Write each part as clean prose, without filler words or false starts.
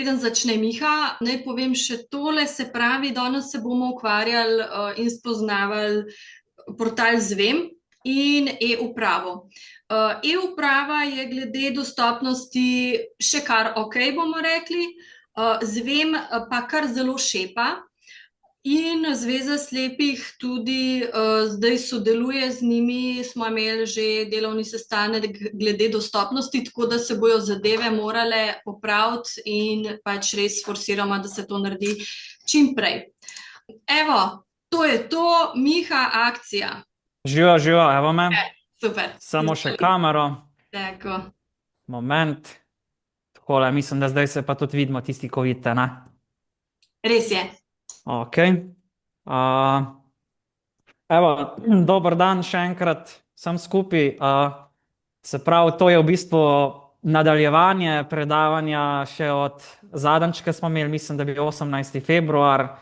preden začne Miha, naj povem še tole, se pravi, danes se bomo ukvarjali in spoznavali portal Zvem in e-upravo. E-uprava je glede dostopnosti še kar ok, bomo rekli, Zvem pa kar zelo šepa. In Zveza slepih tudi zdaj sodeluje z njimi, smo imeli že delovni sestanek glede dostopnosti, tako da se bojo zadeve morale popraviti in pač res forsiramo, da se to naredi čim prej. Evo, to je to, Miha, akcija. Živa, evo me. Super. Samo še kamero. Tako. Moment. Takole, mislim, da zdaj se pa tudi vidimo tisti, ko vidite, ne? Res je. Ok. Evo, dober dan še enkrat vsem skupaj. Se pravi, to je v bistvu nadaljevanje predavanja še od zadnjič, ko smo imeli, mislim, da bi 18. februar,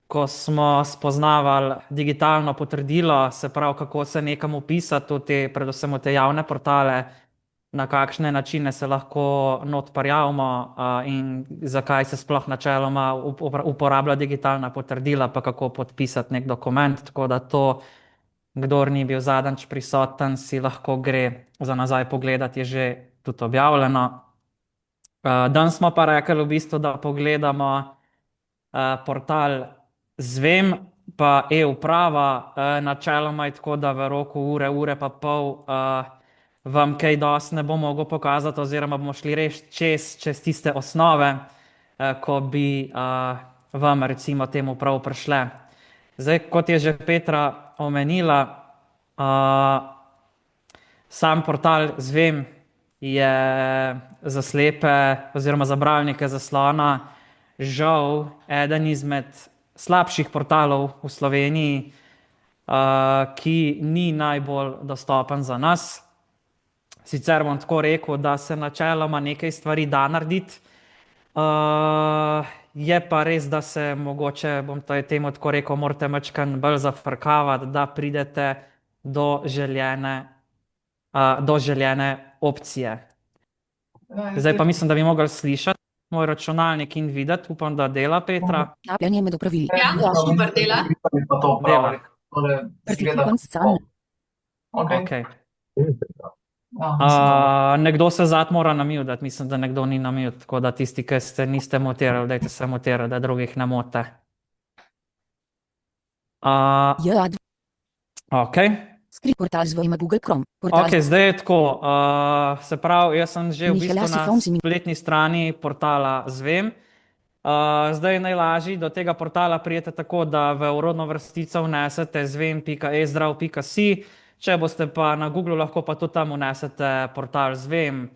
ko smo spoznavali digitalno potrdilo, se pravi, kako se nekam vpisati, predvsem v te javne portale, na kakšne načine se lahko not prijavimo in zakaj se sploh načeloma uporablja digitalna potrdila, pa kako podpisati nek dokument, tako da to, kdor ni bil zadnjič prisoten, si lahko gre za nazaj pogledati, je že tudi objavljeno. Danes smo pa rekli v bistvu, da pogledamo portal Zvem pa e-uprava, načeloma je tako, da v roku ure pa pol vam kaj dosti ne bom mogel pokazati, oziroma bomo šli res čez tiste osnove, ko bi vam recimo temu prav prišle. Zdaj, kot je že Petra omenila, sam portal Zvem je za slepe oziroma za bralnike zaslona žal eden izmed slabših portalov v Sloveniji, ki ni najbolj dostopen za nas. Sicer bom tako rekel, da se načeloma nekaj stvari da narediti, je pa res, da se mogoče, bom temu tako rekel, morate majčkeno bolj zafrkavati, da pridete do željene opcije. Zdaj pa mislim, da bi mogli slišati moj računalnik in videti, upam, da dela, Petra. Tapljanje med opravili. Ja, super dela. Ok. Nekdo se zad mora namutati, mislim, da nekdo ni namut, tako da tisti, ki ste niste mutirali, dajte se mutirati, da drugih ne mote. Ok. Skri portal Zvem Google Chrome. Ok, zdaj je tako, se pravi, jaz sem že v bistvu na spletni strani portala Zvem. Zdaj najlažje do tega portala prijete tako, da v urodno vrstico vnesete zvem.ezdrav.si. Če boste pa na Google, lahko pa tudi tam vnesete portal Zvem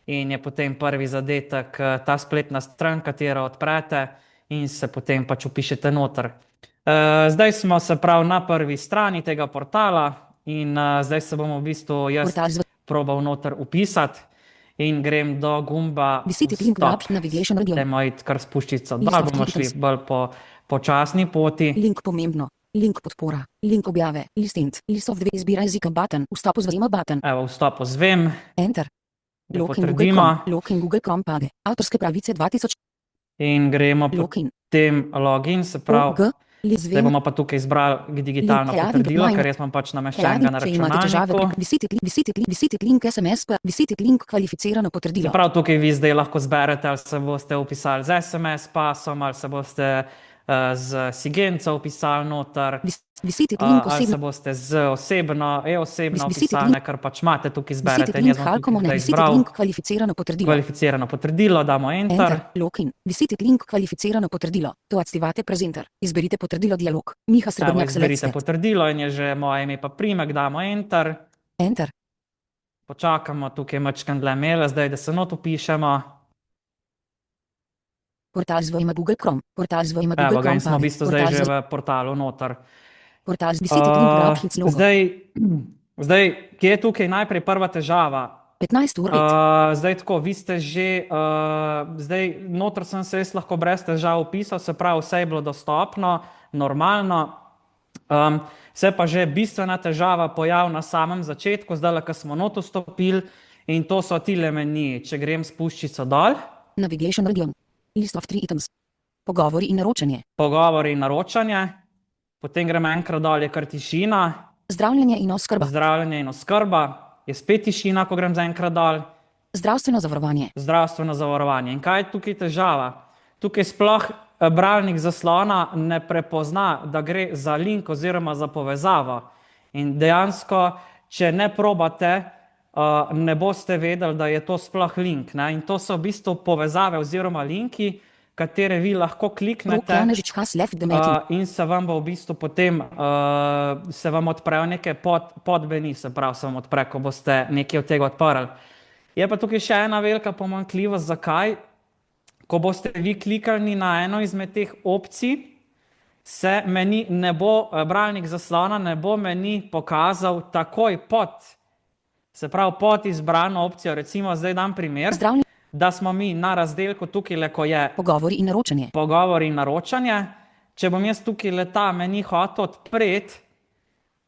in je potem prvi zadetek ta spletna stran, katero odprete in se potem pač vpišete noter. Zdaj smo se prav na prvi strani tega portala in zdaj se bomo v bistvu jaz probal noter vpisati in grem do gumba Stop. Dajmo iti kar s puščico dol, bomo šli bolj po počasni poti. Link pomembno. Link podpora, link objave, listint, list of dve izbira jezika button, vstop v Zvem button. Evo, vstop v Zvem. Enter. Da potrdimo. Login Google Chrome page, avtorske pravice 2000. In gremo potem login, se pravi, zdaj bomo pa tukaj izbrali digitalno potrdilo, ker jaz imam pač nameščenega na računalniku. Visiti link SMS pa, visiti link kvalificirano potrdilo. Se pravi, tukaj vi zdaj lahko zberete, ali se boste vpisali z SMS pasom, ali se boste z Sigenco vpisali noter, ali se boste z osebno, e-osebno vpisali, kar pač imate, tukaj zberete. In jaz bom tukaj izbral kvalificirano potrdilo, damo Enter. Login, visiti link kvalificirano potrdilo, to activate presenter, izberite potrdilo dialog, Miha Srebrnjak selekcija. Izberite potrdilo in je že moje ime pa priimek, damo Enter. Enter. Počakamo, tukaj majčkeno dlje maila, zdaj da se not vpišemo. Portal Zvem Google Chrome, portal Zvem Google Chrome. Evo ga in smo v bistvu zdaj že v portalu noter. Portal z visiti link graphics logo. Zdaj, kje je tukaj najprej prva težava? 15 ur. Zdaj tako, vi ste že, zdaj noter sem se jaz lahko brez težav vpisal, se pravi, vse je bilo dostopno, normalno. Se pa že bistvena težava pojav na samem začetku, zdaj, ko smo not vstopili in to so tile meniji. Če grem s puščico dol. Navigation region. List of 3 items. Pogovori in naročanje. Pogovori in naročanje, potem gremo enkrat dol, je kar tišina, Zdravljenje in oskrba. zdravljenje in oskrba, je spet tišina, ko grem enkrat dol, Zdravstveno zavarovanje. zdravstveno zavarovanje. In kaj je tukaj težava? Tukaj sploh bralnik zaslona ne prepozna, da gre za link oziroma za povezavo. In dejansko, če ne probate, ne boste vedeli, da je to sploh link, ne? In to so v bistvu povezave oziroma linki, katere vi lahko Rok kliknete, Janežič has left the meeting. in se vam bo v bistvu potem se vam odprejo neke podmeni, se pravi, se vam odpre, ko boste nekaj od tega odprli. Je pa tukaj še ena velika pomanjkljivost, zakaj? Ko boste vi klikali na eno izmed teh opcij, se meni ne bo, bralnik zaslona ne bo meni pokazal takoj pod, se pravi pod izbrano opcijo. Recimo zdaj dam primer, Zdravljenje. da smo mi na razdelku tukaj, ko je Pogovori in naročanje. pogovori in naročanje. Če bom jaz tukaj ta meni hotel odpreti,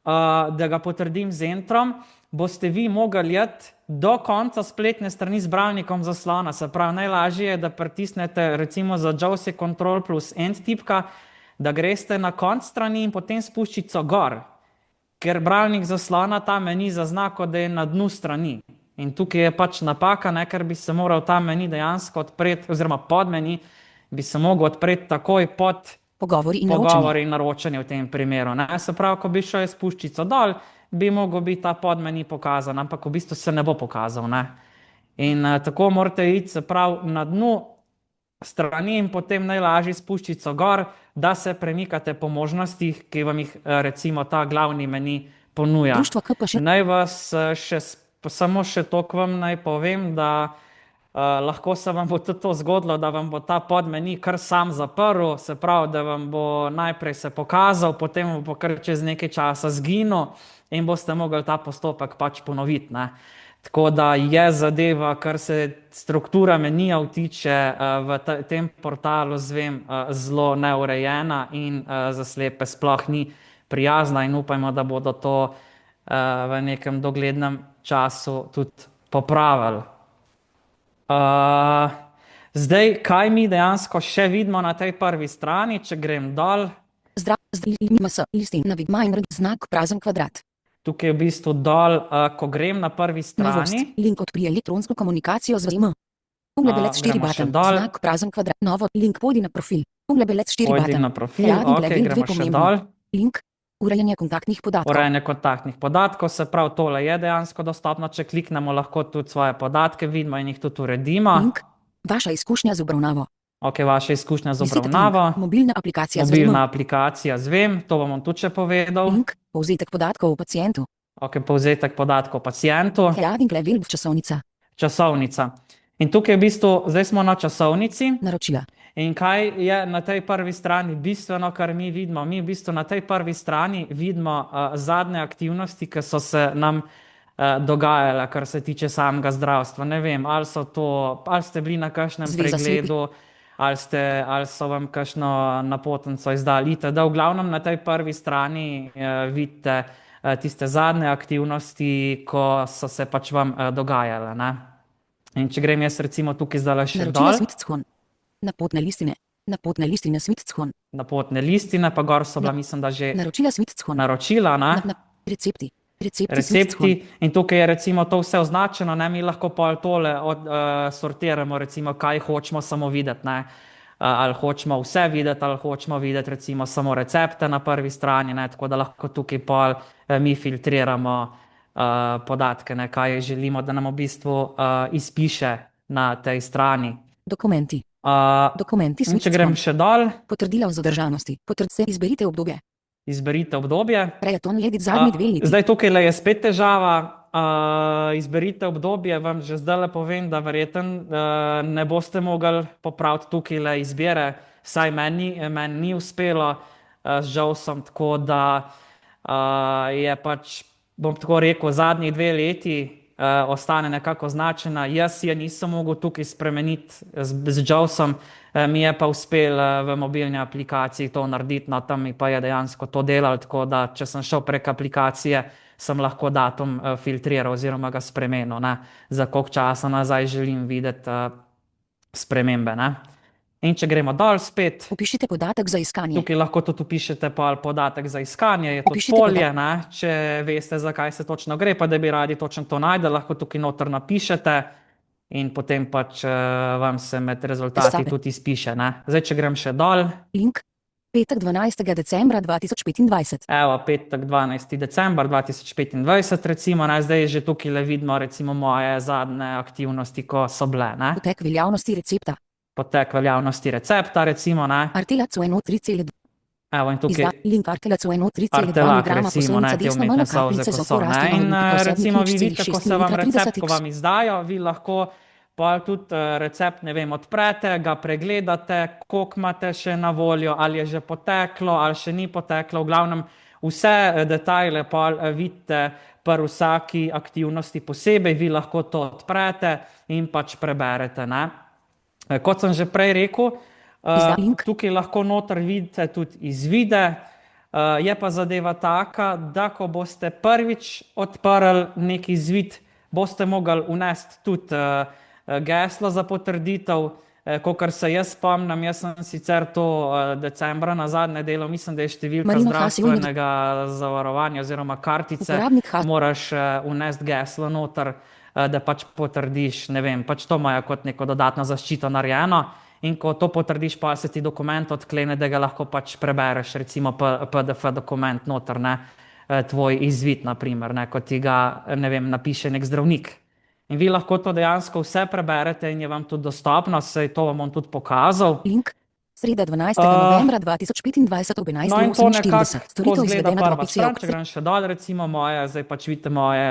da ga potrdim z Entrom, boste vi mogli iti do konca spletne strani z bralnikom zaslona. Se pravi, najlažje je, da pritisnete recimo za JAWS Ctrl plus End tipka, da greste na konc strani in potem spuščico gor, ker bralnik zaslona ta meni zazna, kot da je na dnu strani. In tukaj je pač napaka, ne, ker bi se moral ta meni dejansko odpreti, oziroma podmeni bi se mogel odpreti takoj pod Pogovori in naročanje. pogovori in naročanje v tem primeru, ne. Se pravi, ko bi šel jaz spuščico dol, bi mogel biti ta podmeni pokazan, ampak v bistvu se ne bo pokazal, ne. In tako morate iti, se pravi, na dnu strani in potem najlažje spuščico gor, da se premikate po možnostih, ki vam jih recimo ta glavni meni ponuja. Društvo KPŠ. Naj vas samo še toliko vam naj povem, da lahko se vam bo tudi to zgodilo, da vam bo ta podmeni kar sam zaprl, se pravi, da vam bo najprej se pokazal, potem bo kar čez nekaj časa zginil in boste mogli ta postopek pač ponoviti, ne. Tako da je zadeva, kar se struktura menijev tiče, v tem portalu zvem zelo neurejena in za slepe sploh ni prijazna in upajmo, da bodo to v nekem doglednem času tudi popravili. Zdaj, kaj mi dejansko še vidimo na tej prvi strani, če grem dol? Listin, navig, majn, znak, prazen kvadrat. Tukaj v bistvu dol, ko grem na prvi Novost, strani, link odprij elektronsko komunikacijo z VM. Uglebelec 4 gremo še button, dol. znak, prazen kvadrat, novo, link, pojdi na profil. Uglebelec 4 pojdi button. na profil, Hladni ok, glebin, gremo dve še pomembno. dol. Link, urejanje kontaktnih podatkov. Urejanje kontaktnih podatkov, se pravi, tole je dejansko dostopno, če kliknemo, lahko tudi svoje podatke vidimo in jih tudi uredimo. Link, vaša izkušnja z obravnavo. Ok, vaša izkušnja z Visitek obravnavo, link, mobilna aplikacija z mobilna VM. aplikacija zvem, to vam bom tudi še povedal. Link, povzetek podatkov o pacientu. Ok, povzetek podatkov o pacientu, Hladni glebin, časovnica. časovnica. In tukaj v bistvu, zdaj smo na časovnici. Naročila. In kaj je na tej prvi strani bistveno, kar mi vidimo? Mi v bistvu na tej prvi strani vidimo zadnje aktivnosti, ki so se nam dogajale, kar se tiče samega zdravstva. Ne vem, ali ste bili na kakšnem Zveza pregledu, ali so vam kakšno napotnico izdali, itd. V glavnem na tej prvi strani vidite tiste zadnje aktivnosti, ko so se pač vam dogajale, ne. In če grem jaz recimo tukaj zdajle še Naročila dol, Smitschon. Napotne listine. Napotne listine Smitschon. napotne listine, pa gor so bila, mislim, da že Naročila Smitschon. naročila, ne. Recepti. Recepti Smitschon. Recepti, in tukaj je recimo to vse označeno, ne, mi lahko pol tole sortiramo, recimo, kaj hočemo samo videti, ne. Ali hočemo vse videti, ali hočemo videti recimo samo recepte na prvi strani, ne, tako da lahko tukaj pol mi filtriramo podatke, ne, kaj želimo, da nam v bistvu izpiše na tej strani. Dokumenti. Dokumenti In če grem Smitschon. še dol, Potrdila o zadržanosti. Potrdite, izberite obdobje. izberite obdobje. Prejeton edit zadnji dve leti. Zdaj tukaj je spet težava, izberite obdobje, vam že zdajle povem, da verjetno ne boste mogli popraviti tukaj izbire, saj meni ni uspelo z JAWS-om, tako da je pač, bom tako rekel, zadnji 2 leti ostane nekako označena. Jaz je nisem mogel tukaj spremeniti z JAWS-om, mi je pa uspelo v mobilni aplikaciji to narediti, no tam mi pa je dejansko to delalo, tako da če sem šel prek aplikacije, sem lahko datum filtriral oziroma ga spremenil, ne, za koliko časa nazaj želim videti spremembe, ne. In če gremo dol spet, Vpišite podatek za iskanje. tukaj lahko tudi vpišete podatek za iskanje, je tudi Vpišite polje, ne, če veste, zakaj se točno gre, pa da bi radi točno to našli, lahko tukaj noter napišete in potem pač vam se med rezultati Save. tudi izpiše. Ne. Zdaj, če grem še dol, Link. Petek 12. decembra 2025. evo, petek 12. december 2025, recimo, ne, zdaj že tukaj le vidimo recimo moje zadnje aktivnosti, ko so bile, ne. Potek veljavnosti recepta. Potek veljavnosti recepta, recimo, ne. Artelac v 1,3,2. Evo, in tukaj Link Artelac v 1,3,2 Artelak, mg recimo, ne, posodica te desno umetne malo solze, kapljice ko za so, ne, porast in recimo vi vidite, ko se vam recept, ko 30x. vam izdajo, vi lahko pa tudi recept, ne vem, odprete, ga pregledate, koliko imate še na voljo, ali je že poteklo, ali še ni poteklo, v glavnem vse detajle pa vidite pri vsaki aktivnosti posebej, vi lahko to odprete in pač preberete, ne. Kot sem že prej rekel, Link. tukaj lahko noter vidite tudi izvide, je pa zadeva taka, da ko boste prvič odprli neki izvid, boste mogli vnesti tudi geslo za potrditev, kakor se jaz spomnim, jaz sem sicer to decembra nazadnje delal, mislim, da je številka Marino Hasi, zdravstvenega zavarovanja oziroma kartice, Uporabnik Has. moraš vnesti geslo noter, da pač potrdiš, ne vem, pač to imajo kot neko dodatno zaščito narejeno. In ko to potrdiš, pa se ti dokument odklene, da ga lahko pač prebereš, recimo PDF dokument noter, ne, tvoj izvid, na primer, ne, ko ti ga, ne vem, napiše nek zdravnik. In vi lahko to dejansko vse preberete in je vam tudi dostopno, saj to vam bom tudi pokazal. Link. Sreda 12. novembra 2025 ob No in to nekako 11:48. tako Storitev izgleda izvedena prva 2 stran, če grem še dol, recimo moje, zdaj pač vidite moje,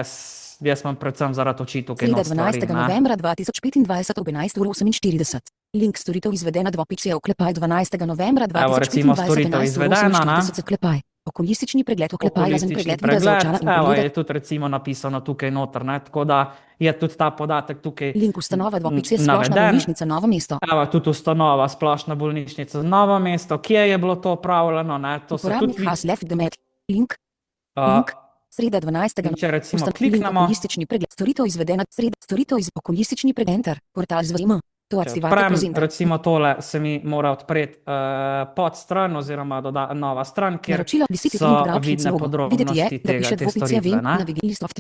jaz imam predvsem zaradi oči tukaj Sreda not stvari, 12. ne. novembra 2025 ob 11:48. Link storitev izvedena 2 oklepaj 12. novembra Evo, recimo 2025 storitev izvedena, ne. 11:48 oklepaj. Okulistični pregled oklepaj razen Okulistični pregled videa za očala in evo, pregled. je tudi recimo napisano tukaj noter, ne, tako da je tudi ta podatek tukaj Link ustanova 2 splošna naveden. bolnišnica Novo mesto. Evo, tudi ustanova splošna bolnišnica Novo mesto, kje je bilo to opravljeno, ne, to se tudi Uporabnik vidi. Has left the met. Link. Uh, Link. Sreda 12. in če recimo Link kliknemo, okulistični pregled. Storitev izvedena sreda. Storitev iz okulistični pregled. Portal z VM. To če aktivate odprem, prezenter. recimo tole se mi mora odpreti pod stran oziroma nova stran, kjer Naročilo visiti so link browser vidne logo. Videti je, podrobnosti da tega, piše te dvopice storitve, Vim, ne. navigil list of.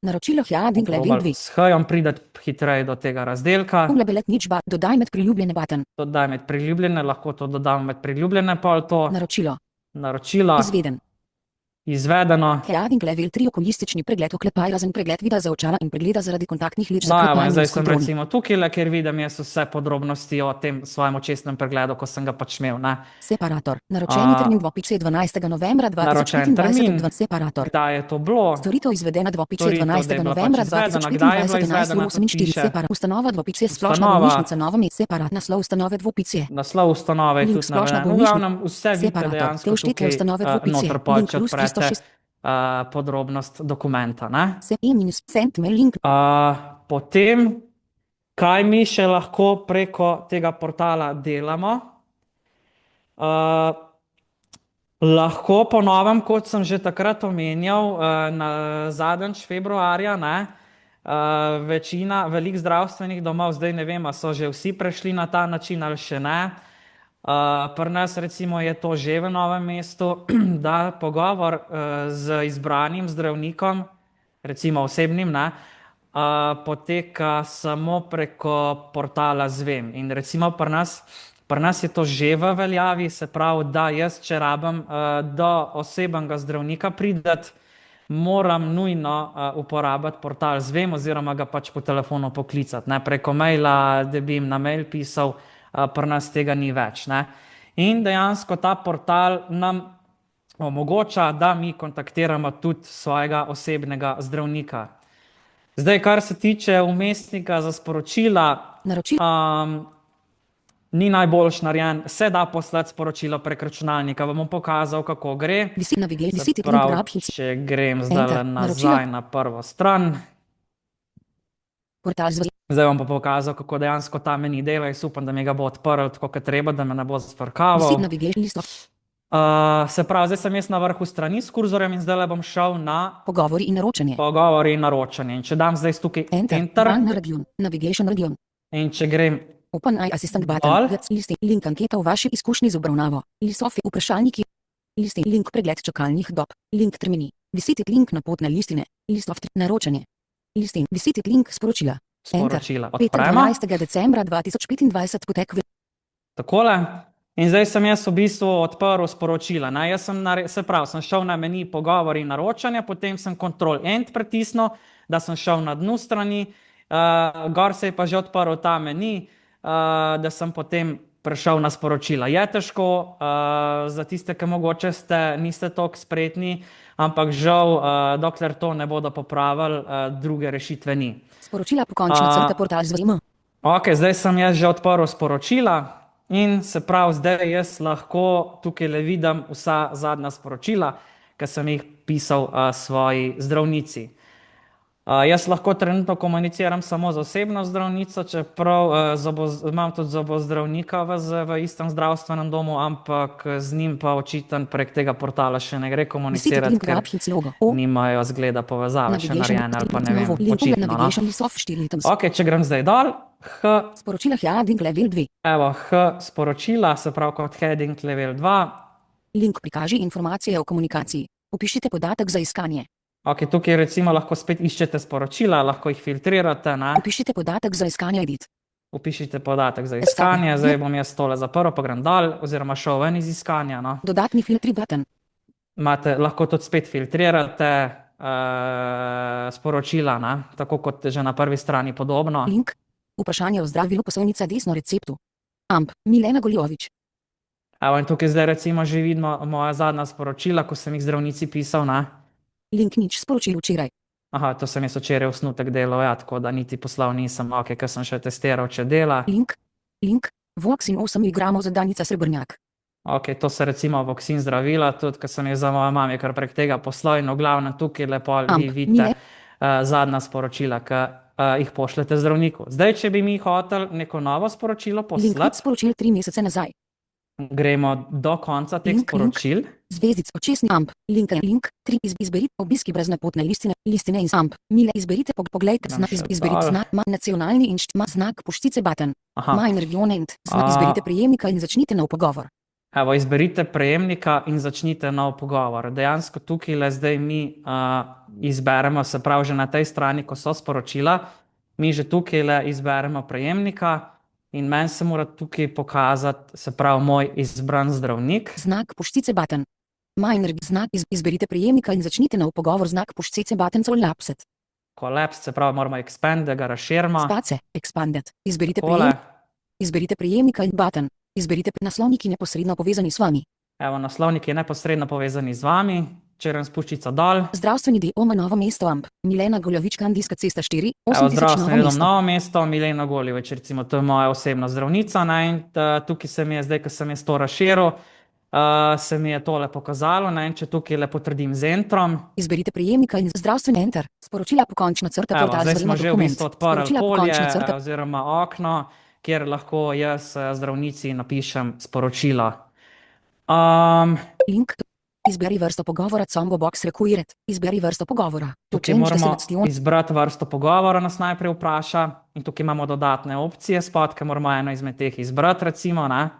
Naročilo Hjading level Probali 2. s H-jem prideti hitreje do tega razdelka. Ule belet nič ba, dodaj med priljubljene button. Dodaj med priljubljene, lahko to dodam med priljubljene, pol to Naročilo. naročila, Izveden. izvedeno. Hjading level 3 okulistični pregled oklepaj razen pregled videa za očala in pregleda zaradi kontaktnih lič za No, evo, in oklepaj zdaj s sem kontroli. recimo tukaj, ker vidim jaz vse podrobnosti o tem svojem očesnem pregledu, ko sem ga pač imel, ne. Separator. Naročeni termin 12. novembra Naročen 2025 termin. ob 2 separator. Kdaj je to bilo? Storitev izvedena 12. Storitev, da je bila novembra pač izvedena, kdaj je bila 2025 izvedena, tudi 11:48 piše. separat. Ustanova 2 splošna Ustanova. bolnišnica Novo mesto. Separat naslov ustanove 2. Naslov ustanove je Link tudi splošna naveden. V bolnišnica. glavnem vse vidite Separator. dejansko Te vštetke tukaj ustanove 2. noter pol, Link če plus odprete 306. podrobnost dokumenta, ne. Se minus send mail link. Potem, kaj mi še lahko preko tega portala delamo? Lahko po novem, kot sem že takrat omenjal, na zadnjič februarja, ne, veliko zdravstvenih domov, zdaj ne vem, a so že vsi prešli na ta način ali še ne. Pri nas recimo je to že v Novem mestu, da pogovor z izbranim zdravnikom, recimo osebnim, ne, poteka samo preko portala Zvem. In recimo pri nas je to že v veljavi, se pravi, da jaz, če rabim do osebnega zdravnika priti, moram nujno uporabiti portal Zvem oziroma ga pač po telefonu poklicati, ne, preko maila, da bi jim na mail pisal, pri nas tega ni več, ne. In dejansko ta portal nam omogoča, da mi kontaktiramo tudi svojega osebnega zdravnika. Zdaj, kar se tiče vmesnika za sporočila, Naročilo. ni najboljš narejen, se da poslati sporočilo prek računalnika, vam bom pokazal, kako gre. Visiti navigate. Se Visiti link pravi, browser. če grem zdaj Enter. nazaj na prvo stran, Portal z zdaj vam pa pokazal, kako dejansko ta meni dela, jaz upam, da mi ga bo odprl tako, kot treba, da me ne bo zafrkaval. Visiti navigate list of. Se pravi, zdaj sem jaz na vrhu strani s kurzorjem in zdaj bom šel na Pogovori in naročanje. pogovori in naročanje. In če dam zdaj tukaj Enter. Enter Run region. Navigation region. in če grem OpenAI Assistant Dol. button, listing, link anketa o vaši izkušnji z obravnavo, lisofi vprašalniki, listing, link pregled čakalnih dob, link termini, visited link na potne listine, list of naročanje, listing, visited link sporočila, Sporočila. petek Odpremo. 12. decembra 2025 potek Takole. In zdaj sem jaz v bistvu odprl sporočila. Ne? Jaz sem, se pravi, sem šel na meni pogovori in naročanja, potem sem Ctrl+Ent pritisnil, da sem šel na dnu strani, gor se je pa že odprl ta meni, da sem potem prišel na sporočila. Je težko, za tiste, ki mogoče niste toliko spretni, ampak žal, dokler to ne bodo popravili, druge rešitve ni. sporočila pokončna crta portal zvm. Ok, zdaj sem jaz že odprl sporočila in se pravi, zdaj jaz lahko tukaj le vidim vsa zadnja sporočila, ki sem jih pisal svoji zdravnici. Jaz lahko trenutno komuniciram samo z osebno zdravnico, čeprav imam tudi zobozdravnika v istem zdravstvenem domu, ampak z njim pa očitno prek tega portala še ne gre komunicirati, ker nimajo zgleda povezave še narejene ali pa ne vem, očitno. No. Ok, če grem zdaj dol, Sporočila heading level 2. Evo, sporočila, se pravi kot heading level 2. Link prikaži informacije o komunikaciji. Upišite podatek za iskanje. Ok, tukaj recimo lahko spet iščete sporočila, lahko jih filtrirate, ne? Upišite podatek za iskanje edit. Upišite podatek za iskanje, zdaj bom jaz tole zaprl, pa grem dol, oziroma šel ven iz iskanja, no. Dodatni filtri button. Lahko tudi spet filtrirate sporočila, ne? Tako kot že na prvi strani podobno. Link. Vprašanje o zdravilu poslovnica desno receptu. Amp, Milena Goljovič. Evo, in tukaj zdaj recimo že vidimo moja zadnja sporočila, ko sem jih zdravnici pisal, ne? Link nič sporočil včeraj. Aha, to sem jaz včeraj osnutek delal, ja, tako da niti poslal nisem, ok, ker sem še testiral, če dela. Link, Voxin 8 mg za Danica Srebrnjak. Ok, to se recimo Voxin zdravila, tudi ker sem jaz za mojo mami kar prek tega poslal in v glavnem tukaj lepo vi vidite zadnja sporočila, ki jih pošljete zdravniku. Zdaj, če bi mi hotel neko novo sporočilo Link poslati, sporočil 3 mesece nazaj. gremo do konca teh sporočil. Zvezdic očesni amp, link, 3 izberite obiski brez napotne listine in amp, Mile izberite poglejte znak, izberite znak, nacionalni in znak puščice button, majn region end, znak izberite prejemnika in začnite nov pogovor. Evo, izberite prejemnika in začnite nov pogovor. Dejansko tukaj le zdaj mi izberemo, se pravi že na tej strani, ko so sporočila, mi že tukaj le izberemo prejemnika in meni se mora tukaj pokazati, se pravi moj izbran zdravnik. Znak puščice button. Majn znak izberite prejemnika in začnite nov pogovor, znak puščice button collapsed. Collapsed, se pravi moramo expand, da ga razširimo. Space, expanded. Izberite prejemnika in button. Izberite naslovniki neposredno povezani s vami. Evo, naslovnik je neposredno povezani z vami. Če grem spuščica dol. Zdravstveni dom Novo mesto amp, Milena Goljovič, Kandijska cesta 4, 8000 Evo, zdravstveni dom Novo Novo mesto, Milena Goljovič, recimo, to je moja osebna zdravnica, ne, in tukaj se mi je zdaj, ko sem jaz to razširil, se mi je tole pokazalo, ne, in če tukaj le potrdim z entrom. Izberite prejemnika in zdravstveni enter. Sporočila pokončna crta Evo, portal zdaj smo že v dokument. bistvu odprli polje crta. oziroma okno, kjer lahko jaz zdravnici napišem sporočilo. Link. Izberi vrsto pogovora, combo box required. Izberi vrsto pogovora. Tukaj moramo izbrati vrsto pogovora, nas najprej vpraša, in tukaj imamo dodatne opcije, spodaj moramo eno izmed teh izbrati, recimo, ne.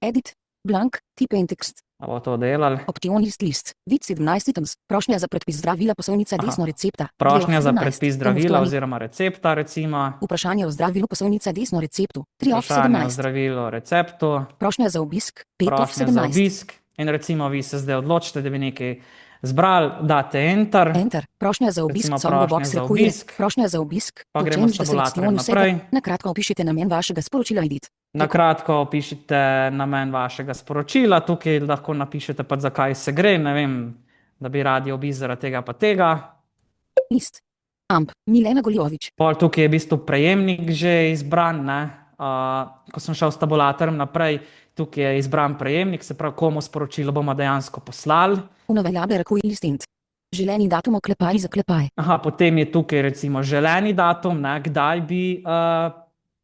Edit, blank, type in text. Bomo to delali. Option list, vid 17 items, prošnja za predpis zdravila poslovnica desno recepta. Prošnja za predpis zdravila oziroma recepta, recimo. Vprašanje o zdravilu poslovnica desno receptu, 3 of 17. Vprašanje o zdravilu receptu. Prošnja za obisk, 5 of 17. Prošnja za obisk. In recimo vi se zdaj odločite, da bi nekaj zbrali, date enter. Enter, prošnja za obisk, Recimo combo prošnja box za required. obisk. Prošnja za obisk, Pa gremo s tabulatorjem naprej. Na kratko opišite namen vašega sporočila edit. Na kratko opišite namen vašega sporočila, tukaj lahko napišete pa zakaj se gre, ne vem, da bi radi obisk zaradi tega pa tega. List. Amp, Milena Goljovič. Pol tukaj je v bistvu prejemnik že izbran, ne. Ko sem šel s tabulatorjem naprej, tukaj je izbran prejemnik, se pravi, komu sporočilo bomo dejansko poslali. Unaveljable rekuj listent. Želeni datum oklepaj zaklepaj. Aha, potem je tukaj recimo želeni datum, ne, kdaj bi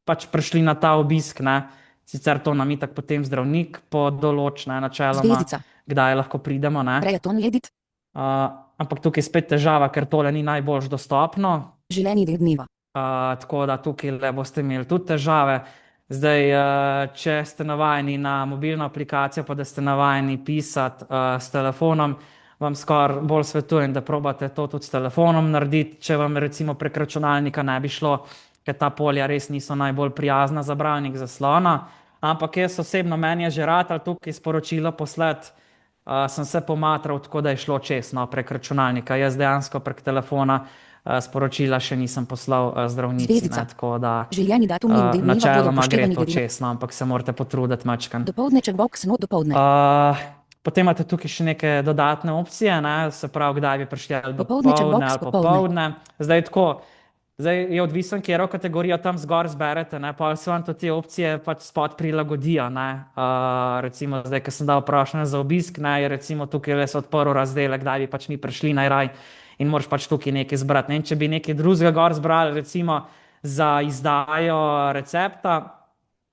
pač prišli na ta obisk, ne. Sicer to nam itak potem zdravnik podoloči, ne, načeloma, Zvezdica. kdaj lahko pridemo, ne. Prejeton edit. Ampak tukaj je spet težava, ker tole ni najbolj dostopno. Želeni del dneva. Tako da tukaj le boste imeli tudi težave. Zdaj, če ste navajeni na mobilno aplikacijo, pa da ste navajeni pisati s telefonom, vam skoraj bolj svetujem, da probate to tudi s telefonom narediti, če vam recimo prek računalnika ne bi šlo, ker ta polja res niso najbolj prijazna za bralnik zaslona. Ampak jaz osebno, meni je že ratal tukaj sporočilo poslati, sem se pomatral tako, da je šlo čez, no, prek računalnika. Jaz dejansko prek telefona sporočila še nisem poslal zdravnici, Zvezdica. ne, tako da Željeni datum in del dneva bodo načeloma gre upoštevani to glede na čez, no, ampak se morate potruditi mačkan. dopoldne checkbox not dopoldne. Potem imate tukaj še neke dodatne opcije, ne, se pravi, kdaj bi prišli ali Popoldne, dopoldne checkbox, ali popoldne. popoldne. Zdaj tako, zdaj je odvisen, katero kategorijo tam zgor zberete, ne, pa se vam tudi te opcije pač spot prilagodijo, ne. Recimo zdaj, ko sem dal prošnjo za obisk, ne, je recimo tukaj le se odprl razdelek, kdaj bi pač mi prišli najraj in moraš pač tukaj nekaj zbrati. Ne, in če bi nekaj drugega gor zbrali, recimo za izdajo recepta,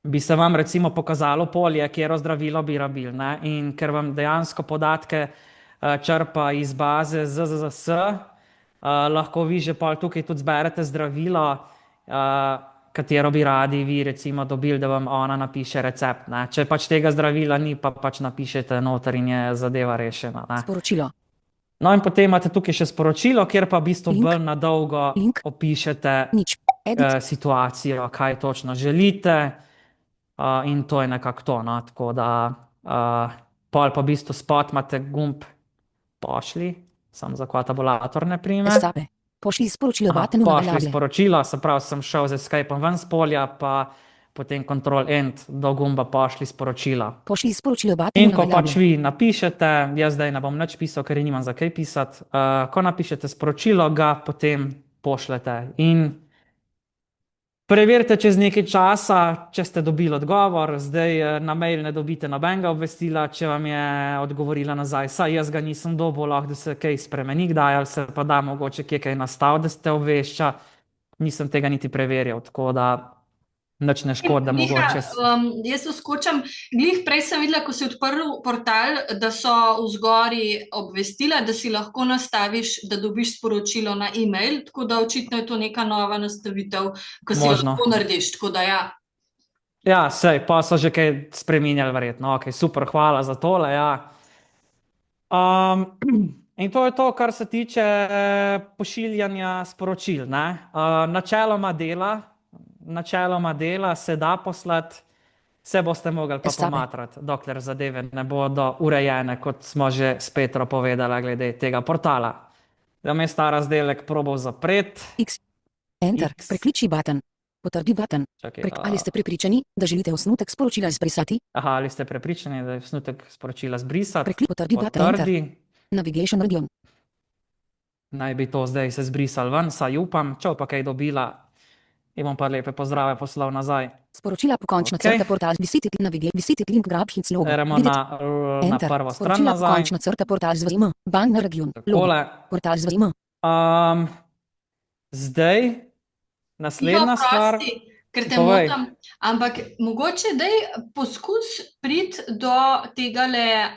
bi se vam recimo pokazalo polje, katero zdravilo bi rabili, ne? In ker vam dejansko podatke črpa iz baze ZZZS, lahko vi že pol tukaj tudi zberete zdravilo, katero bi radi vi recimo dobili, da vam ona napiše recept, ne? Če pač tega zdravila ni, pa pač napišete noter in je zadeva rešena, ne? Sporočilo. No in potem imate tukaj še sporočilo, kjer pa v bistvu Link. bolj na dolgo Link. opišete Nič. Edit. situacijo, kaj točno želite. In to je nekako to, no, tako da pol pa v bistvu spot imate gumb pošli, samo za tabulator ne prime. Estape. Pošlji sporočilo button Pošli nadaljave. sporočilo, se pravi, sem šel z Escapeom ven s polja, pa potem Ctrl+End do gumba pošli sporočilo. Pošlji sporočilo button In ko pač nadaljave. vi napišete, jaz zdaj ne bom nič pisal, ker nimam za kaj pisati, ko napišete sporočilo, ga potem pošljete in preverite čez nekaj časa, če ste dobili odgovor. Zdaj na mail ne dobite nobenega obvestila, če vam je odgovorila nazaj. Saj jaz ga nisem dobil, lahko da se kaj spremeni kdaj, ali se pa da mogoče kje kaj nastav, da ste obvešča. Nisem tega niti preverjal, tako da nič ne škoda, Miha, mogoče. jaz uskočam, glih prej sem videla, ko si odprl portal, da so vzgori obvestila, da si lahko nastaviš, da dobiš sporočilo na e-mail, tako da očitno je to neka nova nastavitev, ko si jo Možno. lahko narediš, tako da ja. Ja, sej, pa so že kaj spreminjali verjetno. Ok, super, hvala za tole, ja. In to je to, kar se tiče pošiljanja sporočil, ne. Načeloma dela se da poslati, se boste mogli pa Estape. pomatrati, dokler zadeve ne bodo urejene, kot smo že s Petro povedala glede tega portala. Da me je ta razdelek probal zapreti. X. Enter. X. Prekliči button. Potrdi button. Čakaj, Ali ste prepričani, da želite osnutek sporočila izbrisati? ali ste prepričani, da je osnutek sporočila zbrisati? Potrdi button. Enter. Potrdi. Navigation region. Naj bi to zdaj se zbrisal ven, saj upam, če pa kaj dobila, in bom pa lepe pozdrave poslal nazaj. Sporočila pokončna Okej. crta portal. Visiti link grab hits logo. Gremo Videti. na Enter. prvo stran Sporočila nazaj. pokončna crta portal zvrim. Banner region. Logo. Takole. Portal zvrim. Zdaj, naslednja Miha, stvar. oprosti, ker te Povej. motim, ampak mogoče daj poskus priti do tegale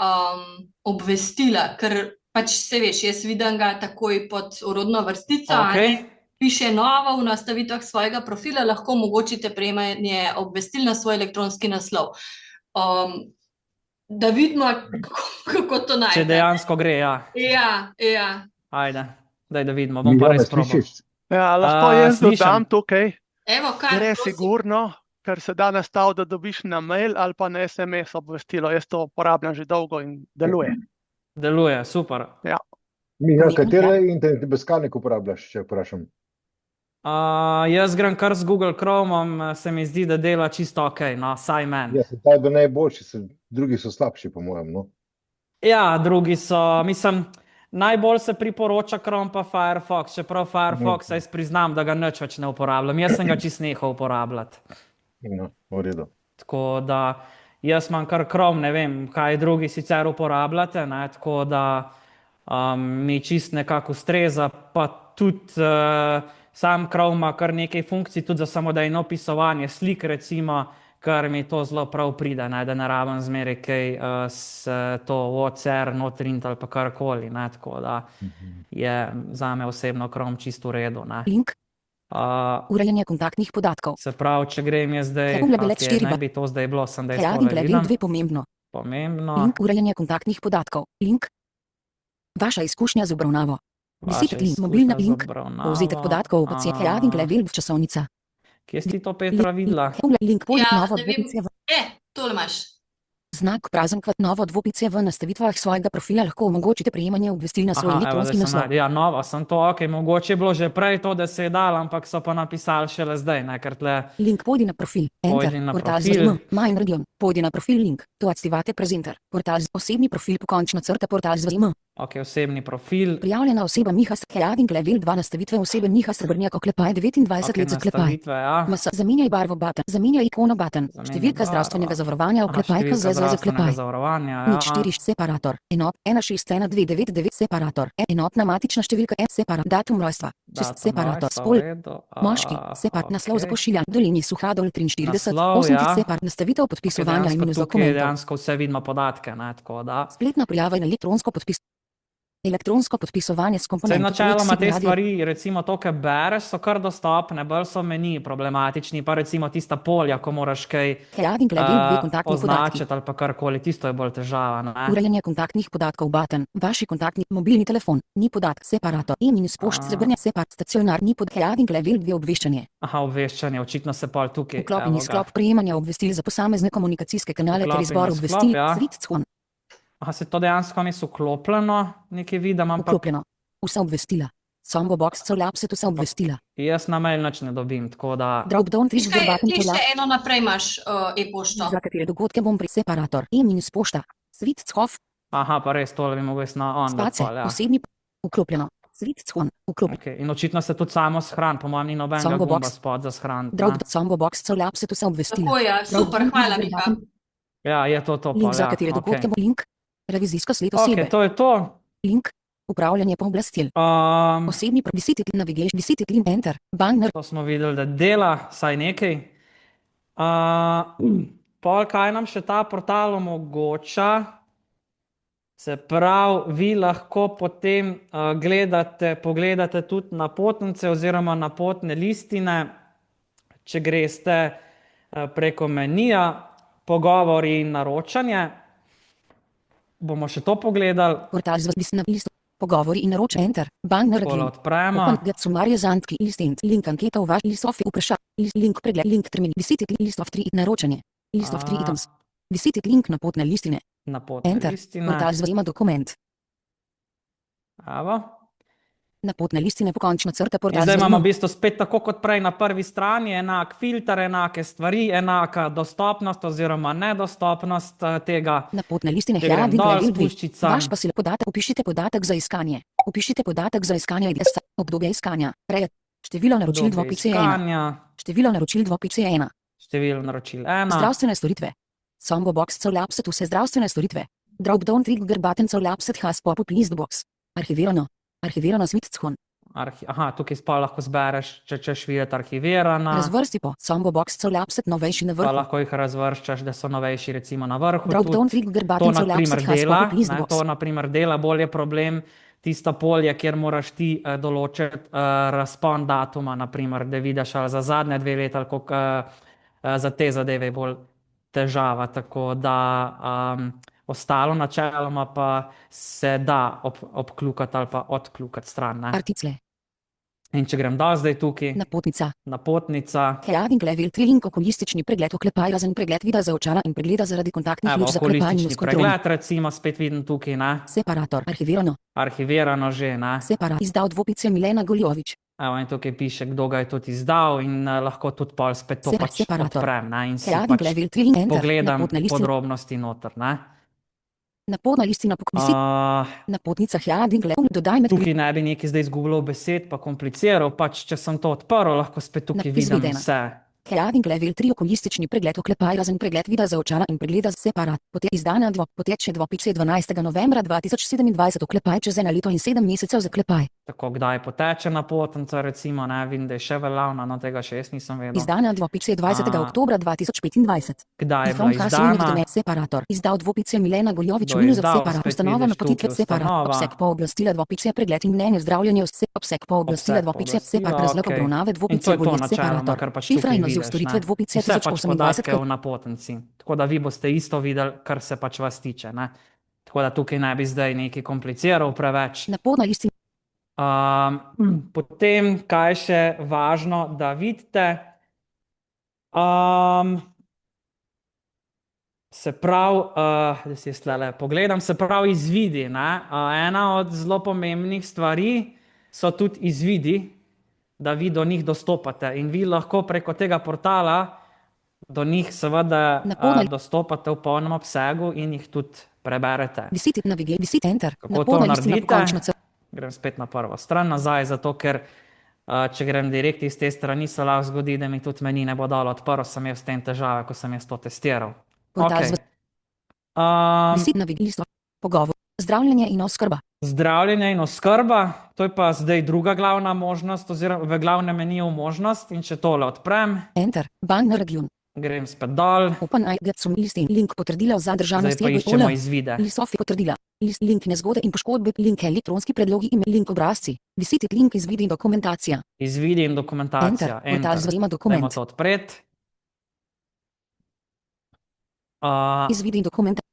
obvestila, ker pač se veš, jaz vidim ga takoj pod urodno vrstico, a Ok. ne, piše novo v nastavitvah svojega profila, lahko omogočite prejemanje obvestil na svoj elektronski naslov. Da vidimo, kako to najde. Če dejansko gre, ja. Ja. Ajde, daj da vidimo, bom pa res probal. Ja, lahko jaz slišim. dodam tukaj, Evo, kar, gre prosim. sigurno, ker se da nastaviti, da dobiš na mail ali pa na SMS obvestilo. Jaz to uporabljam že dolgo in deluje. Deluje, super. Miha, kateri internetni brskalnik uporabljaš, če vprašam? Jaz grem kar z Google Chromom, se mi zdi, da dela čisto ok, no, saj meni. Ja, se ta je najboljši, drugi so slabši, po mojem, no. Ja, drugi so, mislim, najbolj se priporoča Chrome pa Firefox, čeprav Firefox, jaz priznam, da ga nič več ne uporabljam. Jaz sem ga čist nehal uporabljati. No, v redu. Tako da jaz imam kar Chrome, ne vem, kaj drugi sicer uporabljate, ne, tako da mi čist nekako ustreza, pa tudi sam Chrome ima kar nekaj funkcij, tudi za samodejno opisovanje slik, recimo, kar mi to zelo prav pride, ne, da ne rabim zmeraj kaj to OCR notrint ali pa karkoli, ne, tako da je zame osebno Chrome čisto v redu, ne. Link. Urejanje kontaktnih podatkov. Se pravi, če grem jaz zdaj, Google Belet kak je, 4 naj bi to zdaj bilo, sem dejstvo, Heading da level vidim. 2 pomembno. Pomembno. Link urejanje kontaktnih podatkov. Link. Vaša izkušnja z obravnavo. Vaša 10 link, izkušnja mobilna z link. obravnavo. Povzetek podatkov o pacientu. Heading level časovnica. Kje si to, Petra, videla? Link pojdi Ja, novo ne vem. dvopice v Tole imaš. znak prazen kvadrat novo dvopice v nastavitvah svojega profila lahko omogočite prejemanje obvestil na svoj Aha, evo, elektronski zdaj sem naslov. ja, novo, sem to, ok, mogoče je bilo že prej to, da se je dal, ampak so pa napisali šele zdaj, ne, ker tle, Link pojdi na profil. Pojdi Enter. na Portal profil. ZM. Mine region. Pojdi na profil link. To activate prezenter. Portal osebni profil pokončna crta portal ZM. ok, osebni profil, Prijavljena oseba Miha Heading level 2 nastavitve osebe Miha Srebrnjak oklepaj 29 ok, let zaklepaj. nastavitve, ja. Zamenjaj barvo button. Zamenjaj ikono button. Zamenjaj Številka barvo. zdravstvenega zavarovanja Aha, oklepaj številka KZ zdravstvenega zaklepaj. zavarovanja, ja. Nič 4 separator. Enot 161299 separator. Enotna matična številka separator. Datum rojstva. Datum Separator. rojstva, v Spol. redu, Moški. Separ. Naslov ok. za pošiljanje. Dolini Suhadol 43. Naslov, 8 ja. separ. Nastavitev Ok, podpisovanja dejansko imen z tukaj dokumentov. dejansko vse vidimo podatke, ne, tako da. Spletna prijava in elektronsko podpis. Elektronsko podpisovanje s Saj komponentom. načeloma te radio. stvari, recimo to, kar bereš, so kar dostopne, bolj so meni problematični, pa recimo tista polja, ko moraš kaj Heading level 2 kontaktni podatki. označiti ali pa karkoli, tisto je bolj težava, ne. Urejanje kontaktnih podatkov button. Vaši kontaktni mobilni telefon. Ni podatek. Separator. Pošt srebrnja separ. Stacionarni pod Heading level 2 obveščanje. Aha, obveščanje, očitno se pol tukaj. Vklopljeni evo ga. sklop prejemanja obvestil za posamezne komunikacijske kanale ter Vklopljeni izbor sklop, obvestil. ja. Svitcon. Aha, se to dejansko ni vklopljeno, nekaj vidim, ampak Vklopljeno. Vsa obvestila. Combo box collapse vsa obvestila. jaz na mail nič ne dobim, tako da. Dropdown Viš trigger kaj, button ti še collapse. eno naprej imaš e-pošto. Za katere dogodke bom pri separator. Pošta. Svitcov. Aha, pa res, tole bi mogel jaz na on dati Space. pol, ja. Vklopljeno. Vklopljeno. Svitcon. Vklopljeno. Okay. In očitno se tudi samo shran, po mojem ni nobenega Combo gumba box. spod za shran. Combo box collapse vsa obvestila. Tako ja, super, hvala Miha. Ja, je to pol, Link za ja. katere okej. dogodke bo link. Revizijsko sled Ok, osebe. to je to. Link. Upravljanje pooblastil. Osebni visited navigation visited link enter. Banner. To smo videli, da dela, saj nekaj. Pol, kaj nam še ta portal omogoča? Se pravi, vi lahko potem pogledate tudi napotnice oziroma napotne listine, če greste preko menija, pogovori in naročanje. Bomo še to pogledali. Portal z na listu. Pogovori in naročanje enter. Banner. Tole odpremo. Sumarje zantki list int. Link anketa v vaš list of vprašanje. Link pregled. Link termin. Visited list of 3 naročanje. List of 3 items. Visited link napotne listine. Napotne Enter. listine. Portal zvema dokument. Evo. Napotne listine pokončna crta In portal zdaj imamo v zvema. bistvu spet tako kot prej na prvi strani, enak filter, enake stvari, enaka dostopnost oziroma nedostopnost tega. Napotne listine Če grem Heading dol level s 2. puščicami. Vaš pa si le podatek. Upišite podatek za iskanje. Upišite podatek za iskanje ID. Obdobje iskanja. Prej. Število naročil Obdobje 2.1. iskanja, Število naročil 2.1. število naročil 1. Zdravstvene storitve. Combo box collapse vse zdravstvene storitve. Dropdown trigger button collapse has pop-up list box. Arhivirano. Arhivirano Svitcon. Aha, tukaj sploh lahko zbereš, če češ videti arhivirana, Razvrsti po. Combo box collapse novejši na pa vrhu. lahko jih razvrščaš, da so novejši recimo na vrhu. Dropdown Tudi trigger to button na collapse primer has dela, pop-up list ne, box. to na primer dela, bolj je problem tista polja, kjer moraš ti določiti razpon datuma, na primer, da vidiš ali za zadnje 2 leta ali koliko, za te zadeve je bolj težava, tako da ostalo načeloma pa se da obkljukati ali pa odkljukati stran, ne. Article. In če grem dol zdaj tukaj, Napotnica. napotnica, Heading level 3 link okulistični pregled oklepaj razen pregled vida za očala in pregleda zaradi kontaktnih evo, luč zaklepaj minus holistični kontrol. pregled, recimo spet vidim tukaj, ne, Separator. Arhivirano. arhivirano že, ne. Izdal dvopice Milena Goljovič. Evo, in tukaj piše, kdo ga je tudi izdal in lahko tudi pol spet to pač Separator. odprem, ne, in si Heading pač level 3 link enter. pogledam Napotna listina. podrobnosti noter, ne. Napotna listina pokvisi. Napotnica Heading level. Dodaj med Tukaj ne bi nekaj zdaj izgubljal besed pa kompliciral, pač če sem to odprl, lahko spet tukaj vidim Izvedena. vse. Heading level 3 okulistični pregled oklepaj razen pregled vida za očala in pregleda separat. Poteče 12. novembra 2027 oklepaj čez 1 leto in 7 mesecev zaklepaj. tako kdaj poteče napotnica, recimo, ne, vidim, da je še veljavna, no tega še jaz nisem vedel. Izdana dvopice 20. oktobra 2025. Kdaj je bila Ifom Hasilnik izdana? Domet Separator. Izdal dvopice Milena Goljovič Kdo je Minuzov izdal? Separator. Spet Ustanova vidiš napotitve tukaj Separator. ustanova. Obseg pooblastila dvopice pregled in mnenje zdravljenja obseg pooblastila Obseg dvopice pooblastila, Separator. Razlog okej. obravnave In to dvopice je to bolnic načeloma, Separator. kar pač Šifra tukaj in naziv vidiš, storitve ne. dvopice Vse pač 1028. podatke v napotnici. Tako da vi boste isto videli, kar se pač vas tiče, ne. Tako da tukaj ne bi zdaj nekaj kompliciral preveč. Napotna listina. Potem, kaj je še važno, da vidite, se pravi, da si jaz tlele pogledam, se pravi izvidi, ne. Ena od zelo pomembnih stvari so tudi izvidi, da vi do njih dostopate in vi lahko preko tega portala do njih seveda dostopate v polnem obsegu in jih tudi preberete. Visiti navigate, visiti enter. Kako to Napotna listina naredite? pokončna crta. Grem spet na prvo stran nazaj, zato ker če grem direkt iz te strani, se lahko zgodi, da mi tudi meni ne bo dalo odprl, sem imel s tem težave, ko sem jaz to testiral. Portal Okej. Visiti navigate, listo. Pogovor. Zdravljenje in oskrba. Zdravljenje in oskrba, to je pa zdaj druga glavna možnost, oziroma v glavnem meniju možnost, in če tole odprem, Enter. Banner region. grem spet dol, Open eye get some listing. Link potrdila o zdaj zadržanosti. pa iščemo izvide. Lisofi potrdila. Link nezgode in poškodbe. Link elektronski predlogi email. Link obrazci. Visiti link izvidi in dokumentacija. Izvidi in dokumentacija. Enter. Portal zajema Dajmo dokument. to odpreti. Izvidi in dokumentacija.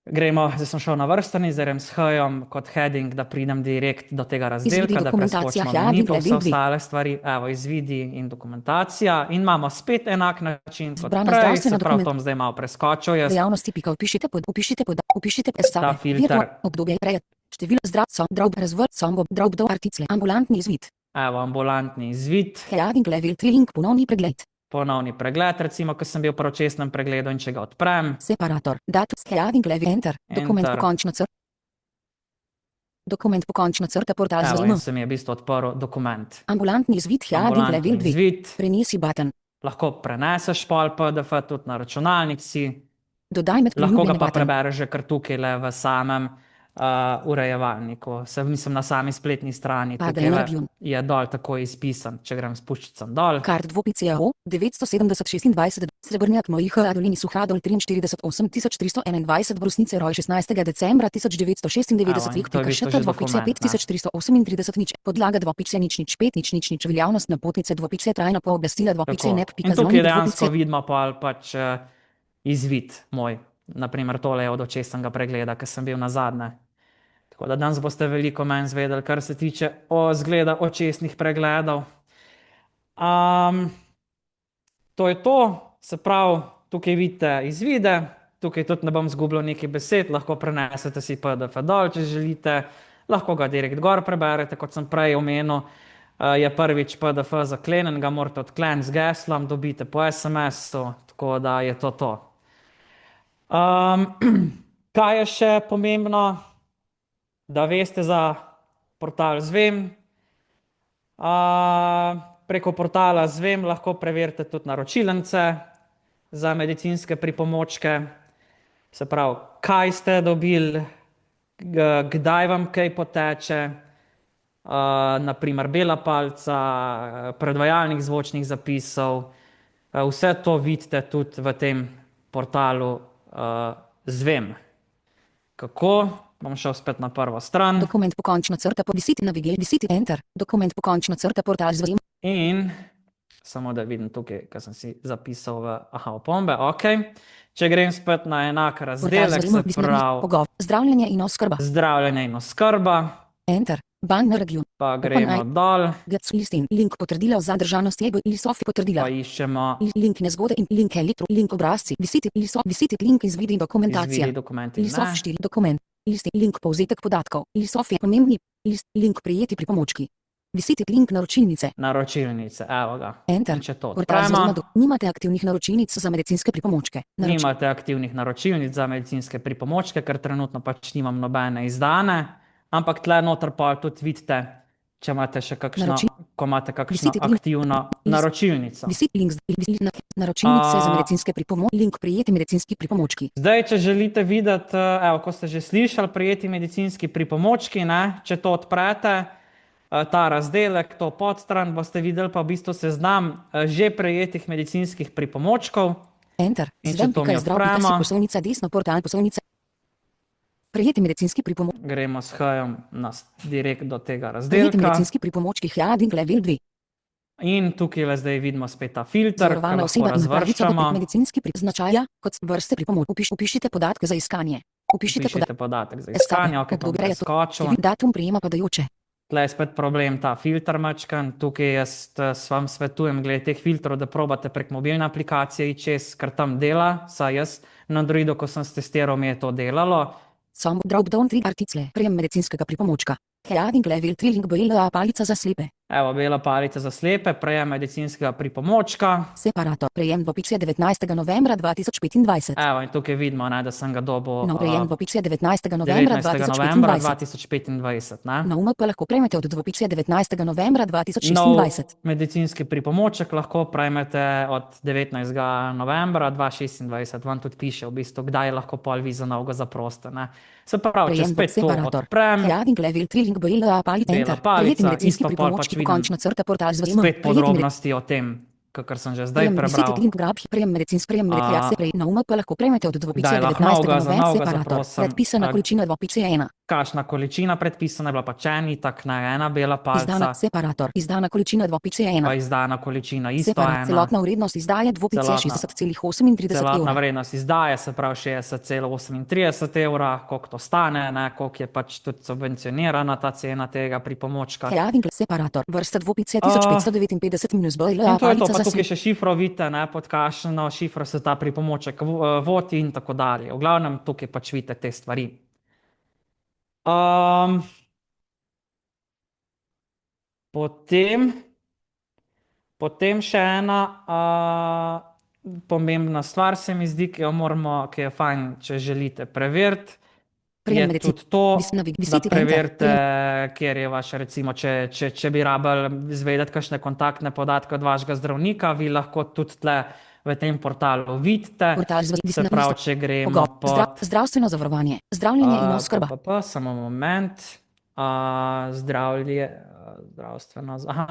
Gremo, zdaj sem šel na vrstani, zdaj grem s H-jem kot heading, da pridem direkt do tega razdelka, Izvidi da dokumentacija, preskočimo heading, meni pa vse level dve. ostale stvari. Evo, izvidi in dokumentacija. In imamo spet enak način kot Zbrana prej, zdravstvena se pravi, dokument- tom zdaj malo preskočil jaz. Dejavnosti pika. Upišite Ta estave. filter. Obdobje preje. Število zdravcev. Drob razvrt sombo. Drob do article. Ambulantni izvid. Evo, ambulantni izvid, Heading level 3 link. Ponovni pregled. ponovni pregled, recimo, ko sem bil pri očesnem pregledu in če ga odprem, Separator. Datum. Heading level enter. Dokument Enter. pokončna crta. Dokument pokončna crta. Portal evo, zajema. in se mi je v bistvu odprl dokument. Ambulantni izvid. Heading Ambulantni level 2. izvid, Prenesi button. lahko preneseš pol PDF tudi na računalnici, Dodaj med lahko ga priljubljene pa button. prebereš že kar tukaj le v samem urejevalniku. Se mislim na sami spletni strani, Pade tukaj na review. je dol tako izpisan, če grem s puščicam dol. Kart dvopice AO 970 26, Srebrnjak Mojih Adolini Suhadol 43 8321 Brusnice Roj 16. decembra 1996 Evo, in Vik to je v bistvu Kršeta že dvopice dokument, ne. 5338 nič, podlaga dvopice nič 5 nič veljavnost napotnice dvopice trajna pooblastila dvopice Tako. nep pika In tukaj zvonik dejansko dvopice. vidimo pač izvid moj. Naprimer, tole je od očesnega pregleda, ki sem bil nazadnje. Tako da danes boste veliko manj zvedeli, kar se tiče zgleda očesnih pregledov. To je to, se pravi, tukaj vidite izvide, tukaj tudi ne bom zgubljal nekaj besed, lahko prenesete si PDF dol, če želite, lahko ga direkt gor preberete, kot sem prej omenil, je prvič PDF zaklenen, ga morate odkleniti z geslom, dobite po SMS-u, tako da je to to. Kaj je še pomembno, da veste za portal Zvem? Preko portala Zvem lahko preverite tudi naročilnice za medicinske pripomočke, se pravi, kaj ste dobili, kdaj vam kaj poteče, naprimer bela palca, predvajalnik zvočnih zapisov, vse to vidite tudi v tem portalu Zvem. Kako? Bom šel spet na prvo stran. Dokument pokončna crta visiti navigate visiti enter. Dokument pokončna crta portal zvem. In samo da vidim tukaj, kaj sem si zapisal v opombe, ok. Če grem spet na enak razdelek, se pravi Pogovor. Zdravljenje in oskrba. zdravljenje in oskrba, Enter. Banner region. pa gremo dol, Gets listing. Link potrdila o zadržanosti EBO ili Sofi potrdila. pa iščemo Link nezgode in link link obrazci. Visiti link izvidi in dokumentacija. izvidi dokumenti. Lisof Ne, 4 dokument. Listing link povzetek podatkov. Lisof je pomembni. Link prijeti pripomočki. Visiti link naročilnice. naročilnice, evo ga. Enter. In če to Portal odpremo, zajema nimate aktivnih naročilnic za medicinske pripomočke. nimate aktivnih naročilnic za medicinske pripomočke, ker trenutno pač nimam nobene izdane, ampak tle noter pa tudi vidite če imate še kakšno, Naročil- ko imate kakšno Visiti link- aktivno list- naročilnico. Visit link naročilnice za A- medicinske link prijeti medicinski pripomočki. Zdaj, če želite videti, evo, ko ste že slišali, prijeti medicinski pripomočki, ne, če to odprete, ta razdelek, to podstran, boste videli pa v bistvu seznam že prejetih medicinskih pripomočkov. Enter. In če to mi odpremo. Si poslovnica desno, portal poslovnica. Prijeti medicinski pripomočki. Gremo s H-jem direkt do tega Prijeti razdelka. medicinski pripomočki Hlading level 2. In tukaj le zdaj vidimo spet ta filter, ki Zavarovana lahko oseba ima pravico do razvrščamo. medicinski značaja, kot vrste pripomočkov. Upišite podatke za iskanje. Upišite Pišete podatek za iskanje, ok, bom preskočil. datum prijema padajoče. Tle je spet problem ta filter mačkan. Tukaj jaz vam svetujem glede teh filtrov, da probate prek mobilne aplikacije iti čez, ker tam dela, saj jaz na Androidu, ko sem testiral, mi je to delalo. Samo drop-down 3 article. Prijem medicinskega pripomočka. Hlading level 3 link BLA palica za slepe. Evo, bela palica za slepe, prejem medicinskega pripomočka. Separator. Prejem dvopičje 19. novembra 2025. Evo, in tukaj vidimo, ne, da sem ga dobil No, prejem dvopičje 19. novembra 19. novembra 2025. 2025. Ne? Na UMP lahko prejmete od dvopičje 19. novembra Nov 2026. medicinski pripomoček lahko prejmete od 19. novembra 2026. Vam tudi piše, v bistvu, kdaj lahko pol vi za novega zaproste. Ne? Se pravi, če Prejem spet to separator. odprem, Hlading level 3 link BLA palica. Bela Enter. palica, Prijeti medicinski isto pol pač pripomočki. vidim Končna crta portal z vsem. spet podrobnosti o tem, kakor sem že zdaj prebral. Link grab, prejem medicinski prejem rekreacije prej na UMP lahko prejmete od dvopičje Kdaj lahko 19. novega za novembra novega separator. zaprosim, Predpisana količina dvopičje 1. Kakšna količina predpisana je bila pač en, tak na ena bela Izdana palica, separator. Izdana količina dvopičje 1. pa izdana količina isto Separat. ena. Celotna vrednost izdaje dvopičje Celotna- 60,38 Celotna evra. vrednost izdaje, se pravi 60,38 evra, koliko to stane, ne, koliko je pač tudi subvencionirana ta cena tega pripomočka. Hlading separator. Vrsta dvopičje 1559 minus BLA In to je to, palica pa za tukaj slepe. še šifro vidite, ne, pod kakšno šifro se ta pripomoček vodi in tako dalje. V glavnem tukaj pač vidite te stvari. Potem še ena pomembna stvar se mi zdi, ki jo moramo, ki je fajn, če želite preveriti, je Prejem medicinski. tudi to, da Visiti enter. preverite, kjer je vaš, recimo, če bi rabili izvedeti kakšne kontaktne podatke od vašega zdravnika, vi lahko tudi tle v tem portalu vidite. Portal z Se pravi, če gremo Pogovor. pod Zdravstveno zavarovanje. Zdravljenje in oskrba. Samo moment.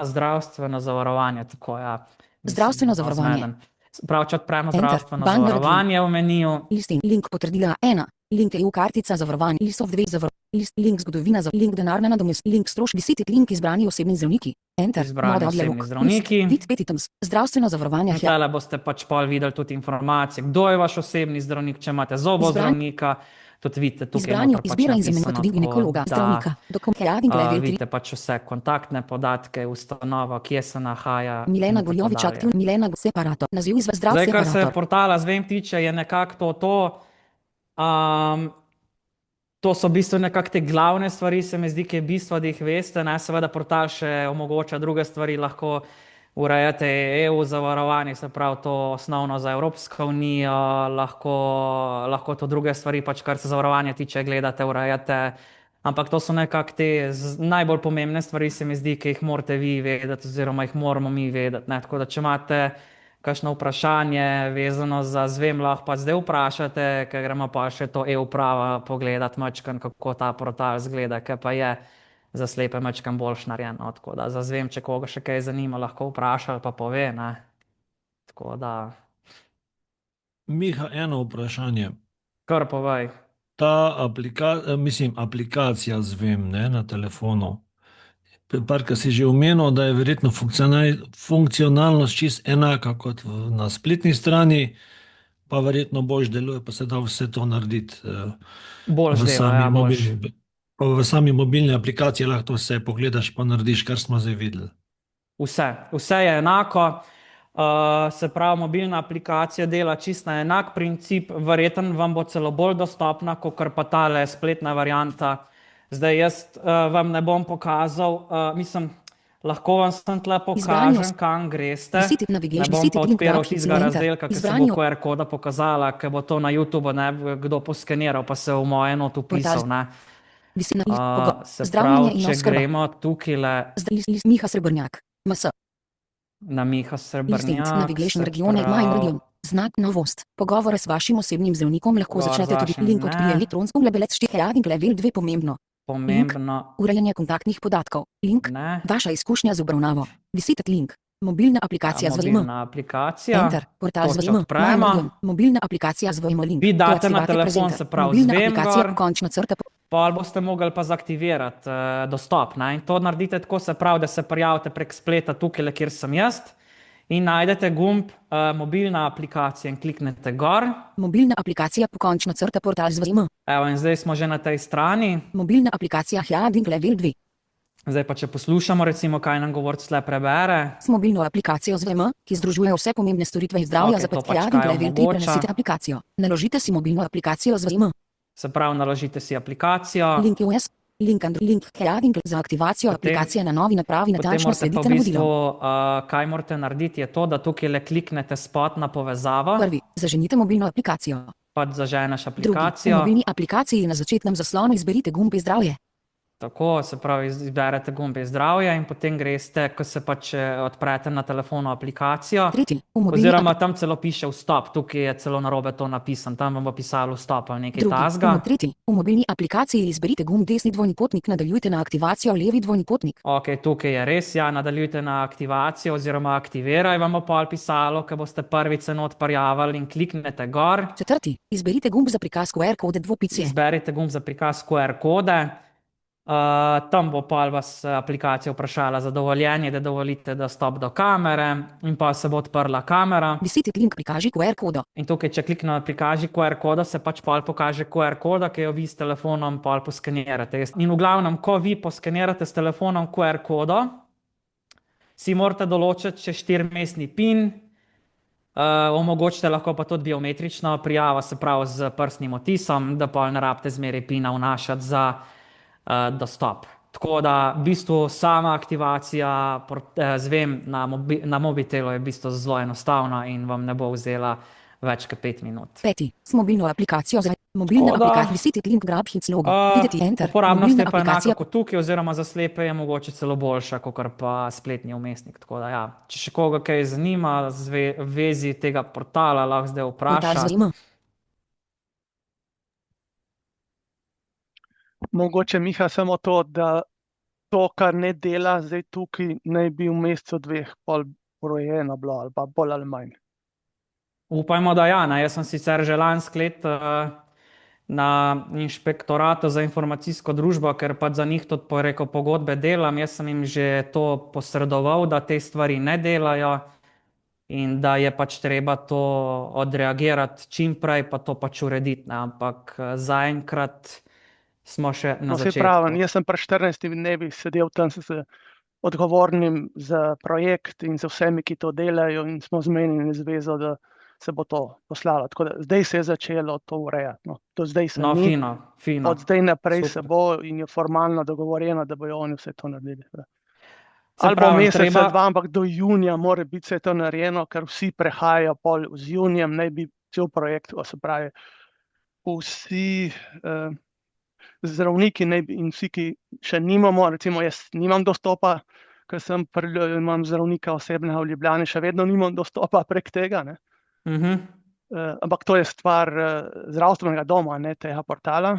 Zdravstveno zavarovanje, tako ja. Zdravstveno zavarovanje. Prav, če odpremo Enter. zdravstveno Bank zavarovanje v meniju, Listing. Link potrdila 1. Link EU kartica zavarovanja. Listov 2 zavarovanja. Link zgodovina za link denarna nadomest. Link stroški. Visiti link izbrani osebni zdravniki. Enter. Izbrani Model osebni dialog. zdravniki. Vid 5 items. Zdravstveno zavarovanje. in tale boste pač pol videli tudi informacije, kdo je vaš osebni zdravnik, če imate zobozdravnika, tudi vidite tukaj Izbranje noter pač izbira in napisano, zamenjava tudi tako ginekologa, da, zdravnika. Hlading level 3. vidite pač vse kontaktne podatke, ustanova, kje se nahaja. Milena in tako Gorjovič dalje. aktiv. Milena separator. Naziv izva zdrav Zdaj, kar se separator. portala Zvem tiče, je nekako to. To so v bistvu nekako te glavne stvari, se mi zdi, ki je bistvo, da jih veste. Ne? Seveda portal še omogoča druge stvari, lahko urejate EU zavarovanje, se pravi to osnovno za Evropsko unijo, lahko to druge stvari, pač kar se zavarovanja tiče, gledate, urejate. Ampak to so nekako te najbolj pomembne stvari, se mi zdi, ki jih morate vi vedeti, oziroma jih moramo mi vedeti. Ne? Tako da, če imate kakšno vprašanje vezano za Zvem, lahko pa zdaj vprašate, ker gremo pa še to e-uprava pogledati mačkan, kako ta portal zgleda, ker pa je za slepe mačkan boljš narejen. No? Tako da za Zvem, če koga še kaj zanima, lahko vpraša ali pa pove. Ne? Tako da, Miha, eno vprašanje. kar povej. Ta aplikacija Zvem, ne, na telefonu. Parkrat si že omenil, da je verjetno funkcionalnost čist enaka kot na spletni strani, pa verjetno boljš deluje, pa se da vse to narediti Boljš v dela, sami ja, boljš. mobilni. Pa v sami mobilni aplikaciji lahko vse pogledaš, pa narediš, kar smo zdaj videli. Vse je enako. Se pravi, mobilna aplikacija dela čisto na enak princip, verjetno vam bo celo bolj dostopna, kot pa tale spletna varianta. Zdaj jaz vam ne bom pokazal, mislim, lahko vam sem tle pokažem, kam greste. Ne bom pa odpiral tistega razdelka, ki se bo QR koda pokazala, ker bo to na YouTubeu kdo poskeniral, pa se v moje not upisal. Visi na list, Se zdravljenje pravi, in če oskrba. gremo tukajle List Miha Srebrnjak, MS, na Miha listinc, Srebrnjak, navigation se region, Mind pravi, region, znak novost. Pogovore s vašim osebnim zdravnikom lahko Pogovor z začnete tudi vašim link ne. odkrije elektronsko glebelec štihejadink level 2 pomembno. pomembno, Urejanje kontaktnih podatkov. Link, ne. vaša izkušnja z obravnavo. Visitet link, mobilna aplikacija z VM. Mobilna aplikacija, Enter, portal to z če VM, odpremo. mobilna aplikacija z VM link. Vi To date na aktivate telefon, prezenter. se pravi, Mobilna z VM aplikacija, gor. končna crta. Pol boste mogli pa zaktivirati dostop, ne? In to naredite tako, se pravi, da se prijavite prek spleta tukaj, kjer sem jaz, in najdete gumb mobilna aplikacija in kliknete gor. Mobilna aplikacija, končna crta, portal z VM. Evo, in zdaj smo že na tej strani. Mobilna aplikacija Hjading level 2. Zdaj pa, če poslušamo, recimo, kaj nam govorec tle prebere. S mobilno aplikacijo z VM, ki združuje vse pomembne storitve zdravja Okej, za to pač Hjading kaj level 3, omogoča. prenesite aplikacijo. Naložite si mobilno aplikacijo z VM. Se pravi, naložite si aplikacijo. Link US, link Hjading za aktivacijo Potem- aplikacije na novi napravi Potem natančno morate pa sledite v bistvu, navodilom. kaj morate narediti, je to, da tukaj le kliknete spot na povezavo, Prvi, zaženite mobilno aplikacijo. pač zaženeš Drugi, v aplikacijo. mobilni aplikaciji na začetnem zaslonu izberite gumb zdravje. Tako, se pravi, izberete gumb zdravja in potem greste, ko se pač odprete na telefonu aplikacijo. Tretji, v mobilni Oziroma tam celo piše vstop, tukaj je celo narobe to napisano, tam vam bo pisalo vstop ali nekaj tasga. Tretji, v mobilni aplikaciji izberite gumb desni dvojni kotnik, nadaljujte na aktivacijo levi dvojni kotnik. Ok, tukaj je res, ja, nadaljujte na aktivacijo oziroma aktiviraj, vam bo pol pisalo, ko boste prvič se not prijavili in kliknete gor. Četrti, izberite gumb za prikaz QR kode dvopice. Izberite gumb za prikaz QR kode. Tam bo pa vas aplikacija vprašala za dovoljenje, da dovolite dostop do kamere in pa se bo odprla kamera. Visitet link prikaži QR kodo. In tukaj, če kliknemo na prikaži QR kodo, se pač pol pokaže QR koda, ki jo vi s telefonom pol poskenirate. In v glavnem, ko vi poskenirate s telefonom QR kodo, si morate določiti še 4-mestni PIN, omogočite lahko pa tudi biometrično prijavo, se pravi z prstnim odtisom, da pol ne rabite zmeraj PIN-a vnašati za dostop. Tako da v bistvu sama aktivacija z VM na mobitelu je v bistvu zelo enostavna in vam ne bo vzela več kot 5 minut. Peti, s mobilno aplikacijo za mobilna Tako da- aplikacija. Visitet link grab hits logo. Videti enter. Uporabnost Mobilna je pa enaka aplikacija. kot tukaj, oziroma za slepe je mogoče celo boljša, kot pa spletni vmesnik. Tako da ja, če še koga kaj zanima v vezi tega portala, lahko zdaj Portal vpraša. z VM. Mogoče, Miha, samo to, da to, kar ne dela zdaj tukaj, naj bi v mesecu dveh pol urejeno bilo, ali pa bolj ali manj. Upajmo, da ja. Ne. Jaz sem sicer že lansko leto na inšpektoratu za informacijsko družbo, ker pač za njih tudi pogodbe delam. Jaz sem jim že to posredoval, da te stvari ne delajo in da je pač treba to odreagirati čim prej, pa to pač urediti. Ne. Ampak zaenkrat smo še na No, saj začetku. pravim, jaz sem pred 14 dnevi sedel tam s odgovornim za projekt in z vsemi, ki to delajo, in smo zmenili zvezo, da se bo to poslalo. Tako da zdaj se je začelo to urejati. No, do zdaj se No, ni. fino, fino. Od zdaj naprej Super. se bo in je formalno dogovorjeno, da bojo oni vse to naredili. Se Ali bo pravi, mesec treba- ali dva, ampak do junija mora biti vse to narejeno, ker vsi prehajajo pol z junijem, naj bi cel projekt, se pravi, vsi zdravniki in vsi, ki še nimamo, recimo jaz nimam dostopa, ker imam zdravnika osebnega v Ljubljani, še vedno nimam dostopa prek tega, ne. Ampak to je stvar zdravstvenega doma, ne tega portala.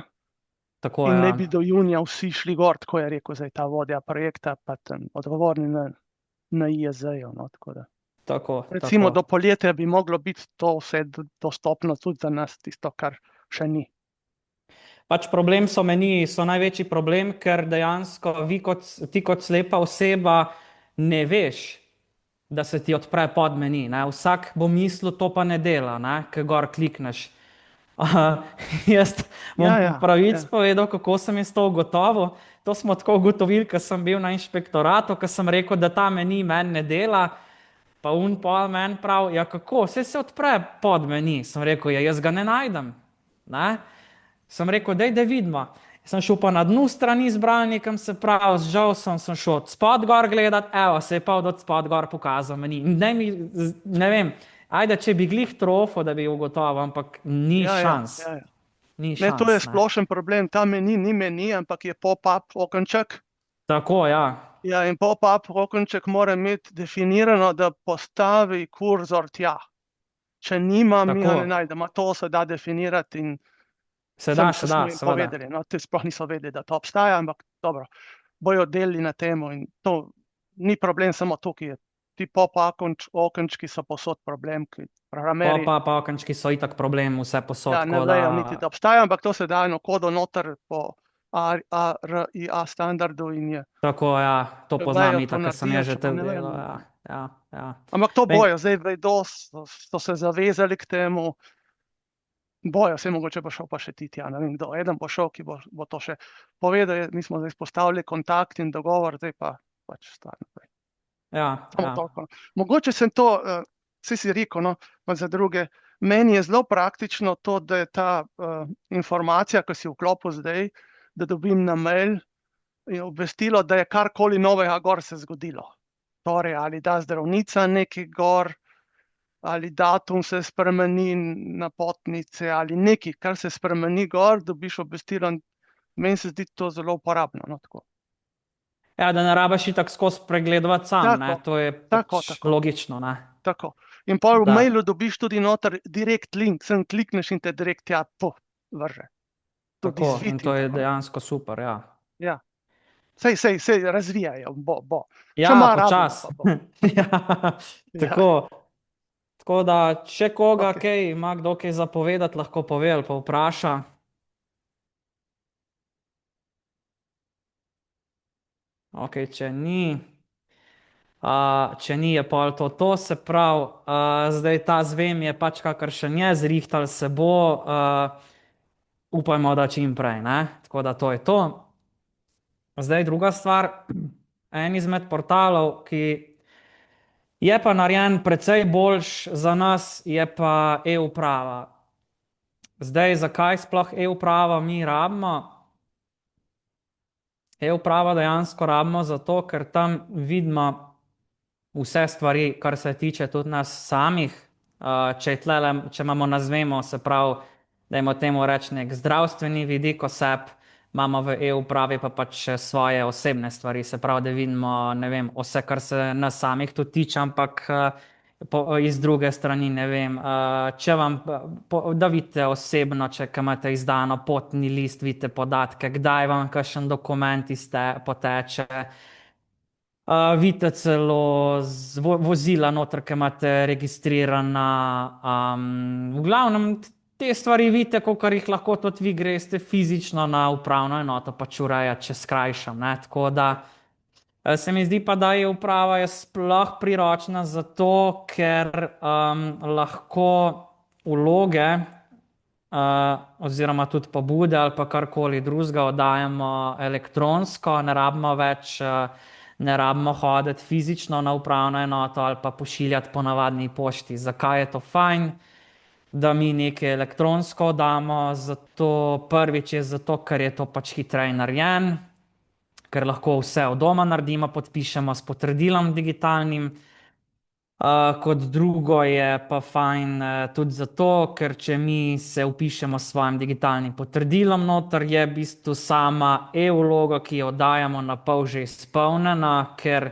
Tako In je. naj bi do junija vsi šli gor, tako je rekel zdaj ta vodja projekta, pa ten odgovorni na IEZ-ju. No, tako da. Tako, Recimo tako. do poletja bi moglo biti to vse dostopno tudi za nas, tisto, kar še ni. Pač problem so meniji, so največji problem, ker dejansko ti kot slepa oseba ne veš, da se ti odpre podmeni. Ne? Vsak bo mislil, to pa ne dela, ne? Ker gor klikneš. Jaz bom pravic povedal, kako sem jaz to ugotovil. To smo tako ugotovili, ko sem bil na inšpektoratu, ko sem rekel, da ta meni meni ne dela. Pa pol meni prav, ja kako, vse se odpre podmeni. Sem rekel, ja jaz ga ne najdem. Ne? Sem rekel, da vidimo. Sem šel pa na dnu strani izbralnikom, se pravi, žal sem šel od spod gor gledat, evo, se je pa od spod gor pokazal meni. Ne vem, ajde, če bi glih trofo, da bi ugotovil, ampak ni šans. Ni Ne, to je šans, ne. splošen problem. Ta meni ni meni, ampak je pop-up okenček. Tako, ja. Ja, in pop-up okenček mora imeti definirano, da postavi kurzor tja. Če nima, mi ga ne Tako. najdemo. To se da definirati in Se sem da, smo jim seveda. povedali. No, ti sploh niso vedeli, da to obstaja, ampak dobro, bojo delili na temo in to ni problem samo tukaj. Ti pop-up okenčki so posod problem, ki programerji Pop-up okenčki so itak problem vse posod, ja, ne tako vejo niti, da... da obstaja, ampak to se da eno kodo noter po ARIA standardu in je. Tako, ja, to Če poznam vejo, to itak, ker sem naredijo, jaz že če pa to ne vejo, delal, ne. ja. Ja, ja. Ampak to Vem, bojo, zdaj vedo, so se zavezali k temu. Bojo, vse mogoče bo šel pa še ti tja, ne vem kdo. Eden bo šel, ki bo to še povedal, mi smo zdaj spostavili kontakt in dogovor, zdaj pa pač stvar naprej. ja, Samo ja. toliko, no. Mogoče sem to, saj si rekel, no, pa za druge. Meni je zelo praktično to, da je ta informacija, ki si vklopil zdaj, da dobim na mail je obvestilo, da je karkoli novega gor se zgodilo. Torej, ali da zdravnica nekaj gor, ali datum se spremeni napotnice, ali nekaj, kar se spremeni gor, dobiš obvestilo. Meni se zdi to zelo uporabno. No, tako. Ja, da ne rabiš itak skozi pregledovati sam, ne, Tako, to je tako, pač tako. logično, ne. Tako. In pol v Da. mailu dobiš tudi noter direkt link, sem klikneš in te direkt tja vrže. Tudi Tako, z in vid to in je tako naprej. dejansko super, ja. Ja. Sej razvijajo, bo. Še Ja, malo rabimo, počas. pa bo. Ja, Ja. tako. Tako da, če koga Okej. kaj ima kdo kaj za povedati, lahko pove ali pa vpraša. Ok, če ni, je pol to. Se pravi, zdaj ta zvem je pač kakršen je, zrihtal se bo, upajmo, da čim prej, ne. Tako da to je to. Zdaj druga stvar, en izmed portalov, ki je pa narejen precej boljš za nas, je pa e-uprava. Zdaj, zakaj sploh e-uprava mi rabimo? E-uprava dejansko rabimo zato, ker tam vidimo vse stvari, kar se tiče tudi nas samih. Če imamo nazvemo, se pravi, dajmo temu reči nek zdravstveni vidik oseb, imamo v e-upravi pa pač še svoje osebne stvari, se pravi, da vidimo, ne vem, vse, kar se nas samih tudi tiče, ampak iz druge strani, ne vem, če vam, da vidite osebno, če imate izdano potni list, vidite podatke, kdaj vam kakšen dokument poteče, vidite celo vozila noter, ki imate registrirana, v glavnem te stvari vidite, kolikor jih lahko tudi vi greste fizično na upravno enoto, pač urejati, če skrajšam, ne, tako da se mi zdi pa, da je uprava je sploh priročna zato, ker lahko vloge oziroma tudi pobude ali pa karkoli drugega oddajamo elektronsko, ne rabimo hoditi fizično na upravno enoto ali pa pošiljati po navadni pošti. Zakaj je to fajn, da mi nekaj elektronsko oddamo? Zato prvič je zato, ker je to pač hitreje narejen, ker lahko vse od doma naredimo, podpišemo s potrdilom digitalnim. Kot drugo je pa fajn tudi zato, ker če mi se vpišemo s svojim digitalnim potrdilom noter, je v bistvu sama e-vloga, ki jo dajemo na pol že izpolnjena, ker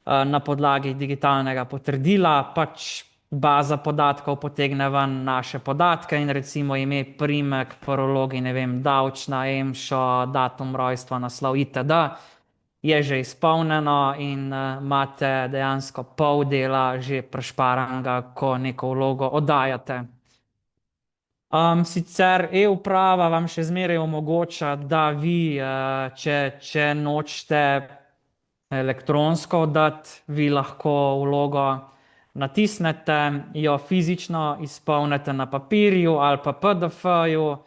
na podlagi digitalnega potrdila pač baza podatkov potegne ven naše podatke in recimo ime, priimek, po vlogi, ne vem, davčna, EMŠO, datum rojstva, naslov itd. je že izpolnjeno in imate dejansko pol dela že prešparanega, ko neko vlogo oddajate. Sicer e-uprava vam še zmeraj omogoča, da vi, če nočete elektronsko oddati, vi lahko vlogo natisnete, jo fizično izpolnite na papirju ali pa PDF-ju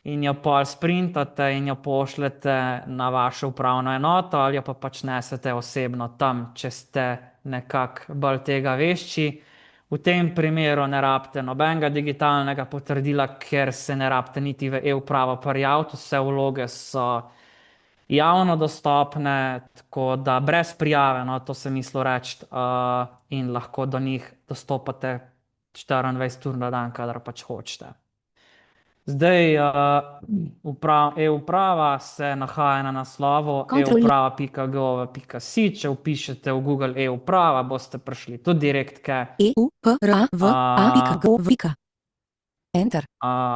in jo pol sprintate in jo pošljete na vašo upravno enoto ali jo pa pač nesete osebno tam, če ste nekako bolj tega vešči. V tem primeru ne rabite nobenega digitalnega potrdila, ker se ne rabite niti v e-upravo prijaviti, vse vloge so javno dostopne, tako da brez prijave, no, to sem mislil reči, in lahko do njih dostopate 24 ur na dan, kadar pač hočete. Zdaj, e-uprava se nahaja na naslovu Kontrol- euprava.gov.si. Če vpišete v Google e-uprava, boste prišli tudi direktke. EUPRAVA.gov.pika. Enter. In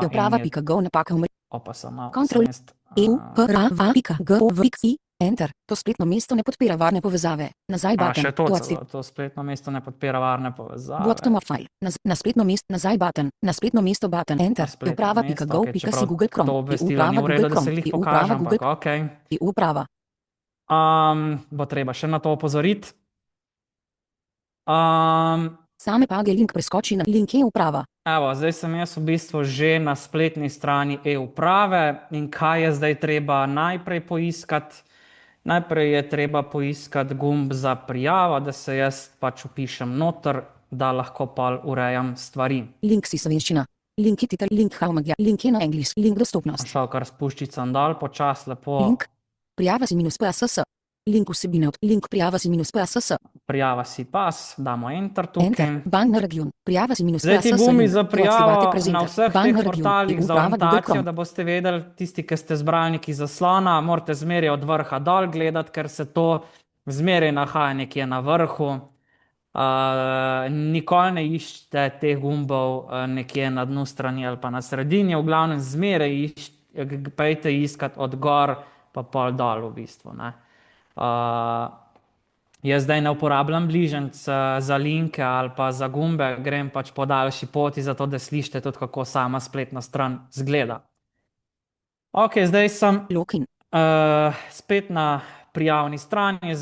je, Uprava.gov napaka umre. opa, samo Kontrol- sem jaz, EUPRAVA.gov.pika. Enter. To spletno mesto ne podpira varne povezave. Nazaj button. še to To celo, to spletno mesto ne podpira varne povezave. Bottom of file. Na spletno mesto nazaj button. Na spletno mesto button. Enter. Na spletno Uprava.gov.si mesto, okej, Google Chrome. To obvestilo ni v redu, da se jih pokaže, ampak okej. Uprava. Bo treba še na to opozoriti. Same page link preskoči na link e-uprava. Evo, zdaj sem jaz v bistvu že na spletni strani e-uprave in kaj je zdaj treba najprej poiskati? Najprej je treba poiskati gumb za prijavo, da se jaz pač vpišem noter, da lahko pa urejam stvari. Link si slovenščina. Link titel, link haumagja, link je na anglis, link dostopnost. Šel kar s puščicam dol, počas lepo. Link. Prijava si minus PSS. Link vsebine od link prijava si minus PSS. Prijava si pas, damo enter tukaj. Enter. Bank na region. Prijava si minus Zdaj ti PSS. gumi za prijavo Activate na presenter. vseh Bank teh na region. portalih za E-uprava, Google orientacijo, Chrome. da boste vedeli, tisti, ki ste zbralniki zaslona, morate zmeraj od vrha dol gledati, ker se to zmeraj nahaja nekje na vrhu. Nikoli ne iščite teh gumbov nekje na dnu strani ali pa na sredini, v glavnem zmeraj pejte iskat od gor pa pol dol v bistvu, ne. Jaz zdaj ne uporabljam bližnjic za linke ali pa za gumbe, grem pač po daljši poti, zato da slišite tudi, kako sama spletna stran izgleda. Ok, zdaj sem Login. spet na prijavni strani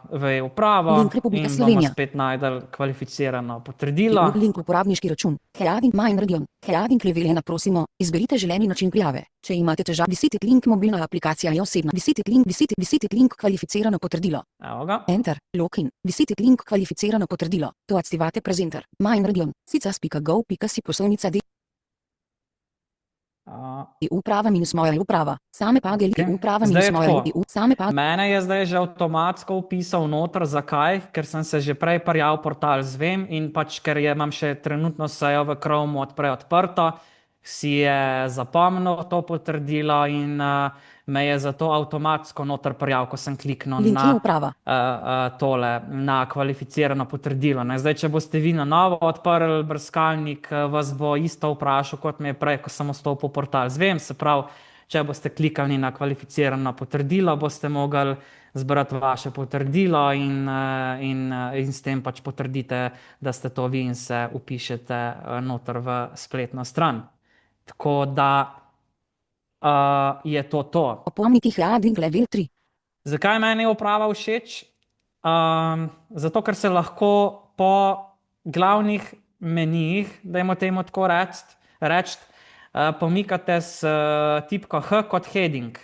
v e-upravo Link Republika in bomo Slovenija. spet najdel kvalificirano potrdilo. Link uporabniški račun. Heading Mine Region. Heading Levelena prosimo, izberite želeni način prijave. Če imate težave, Visited link mobilna aplikacija je osebna. Visited link kvalificirano potrdilo. Evo ga. Enter. Login. Visited link kvalificirano potrdilo. To activate presenter. Mine Region. Sicas.gov.si poslovnica D. E-uprava minus moja e-uprava. Same page Okej. e-uprava Zdaj minus je moja tako. e-u. Same page. Mene je zdaj že avtomatsko vpisal noter, zakaj? Ker sem se že prej prijavil portal Zvem in pač ker imam še trenutno sejo v Chromu odprto, si je zapomnil to potrdilo in me je zato avtomatsko noter prijavil, ko sem kliknil Link na e-uprava. tole, na kvalificirano potrdilo, ne. Zdaj, če boste vi na novo odprli brskalnik, vas bo isto vprašal, kot me je prej, ko sem vstopil v portal Zvem, se pravi, če boste klikali na kvalificirano potrdilo, boste mogli zbrati vaše potrdilo in s tem pač potrdite, da ste to vi in se vpišete noter v spletno stran. Tako da je to. Opomniti heading level 3. Zakaj meni je uprava všeč? Zato, ker se lahko po glavnih menijih, dajmo temu tako reči, pomikate s tipko H kot heading.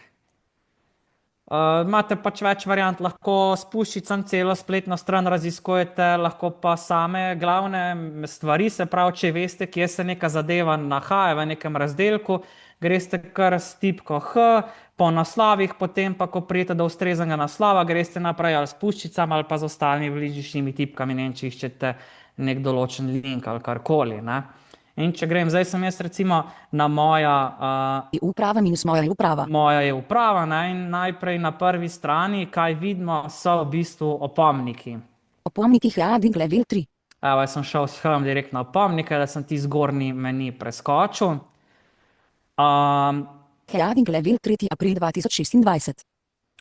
Imate pač več variant, lahko s puščicami celo spletno stran raziskujete, lahko pa same glavne stvari, se pravi, če veste, kje se neka zadeva nahaja v nekem razdelku, greste kar s tipko H po naslovih, potem pa, ko prijete do ustreznega naslova, greste naprej ali s puščicami ali pa z ostalimi bližnjičnimi tipkami, ne vem, če iščete nek določen link ali karkoli, ne. In če grem, zdaj sem jaz recimo na moja E-uprava minus moja e-uprava. moja e-uprava, ne, in najprej na prvi strani, kaj vidimo, so v bistvu opomniki. Opomniti heading level 3. Evo, jaz sem šel s H direktno na opomnike, da sem ti zgornji meni preskočil. Heading level 3. april 2026.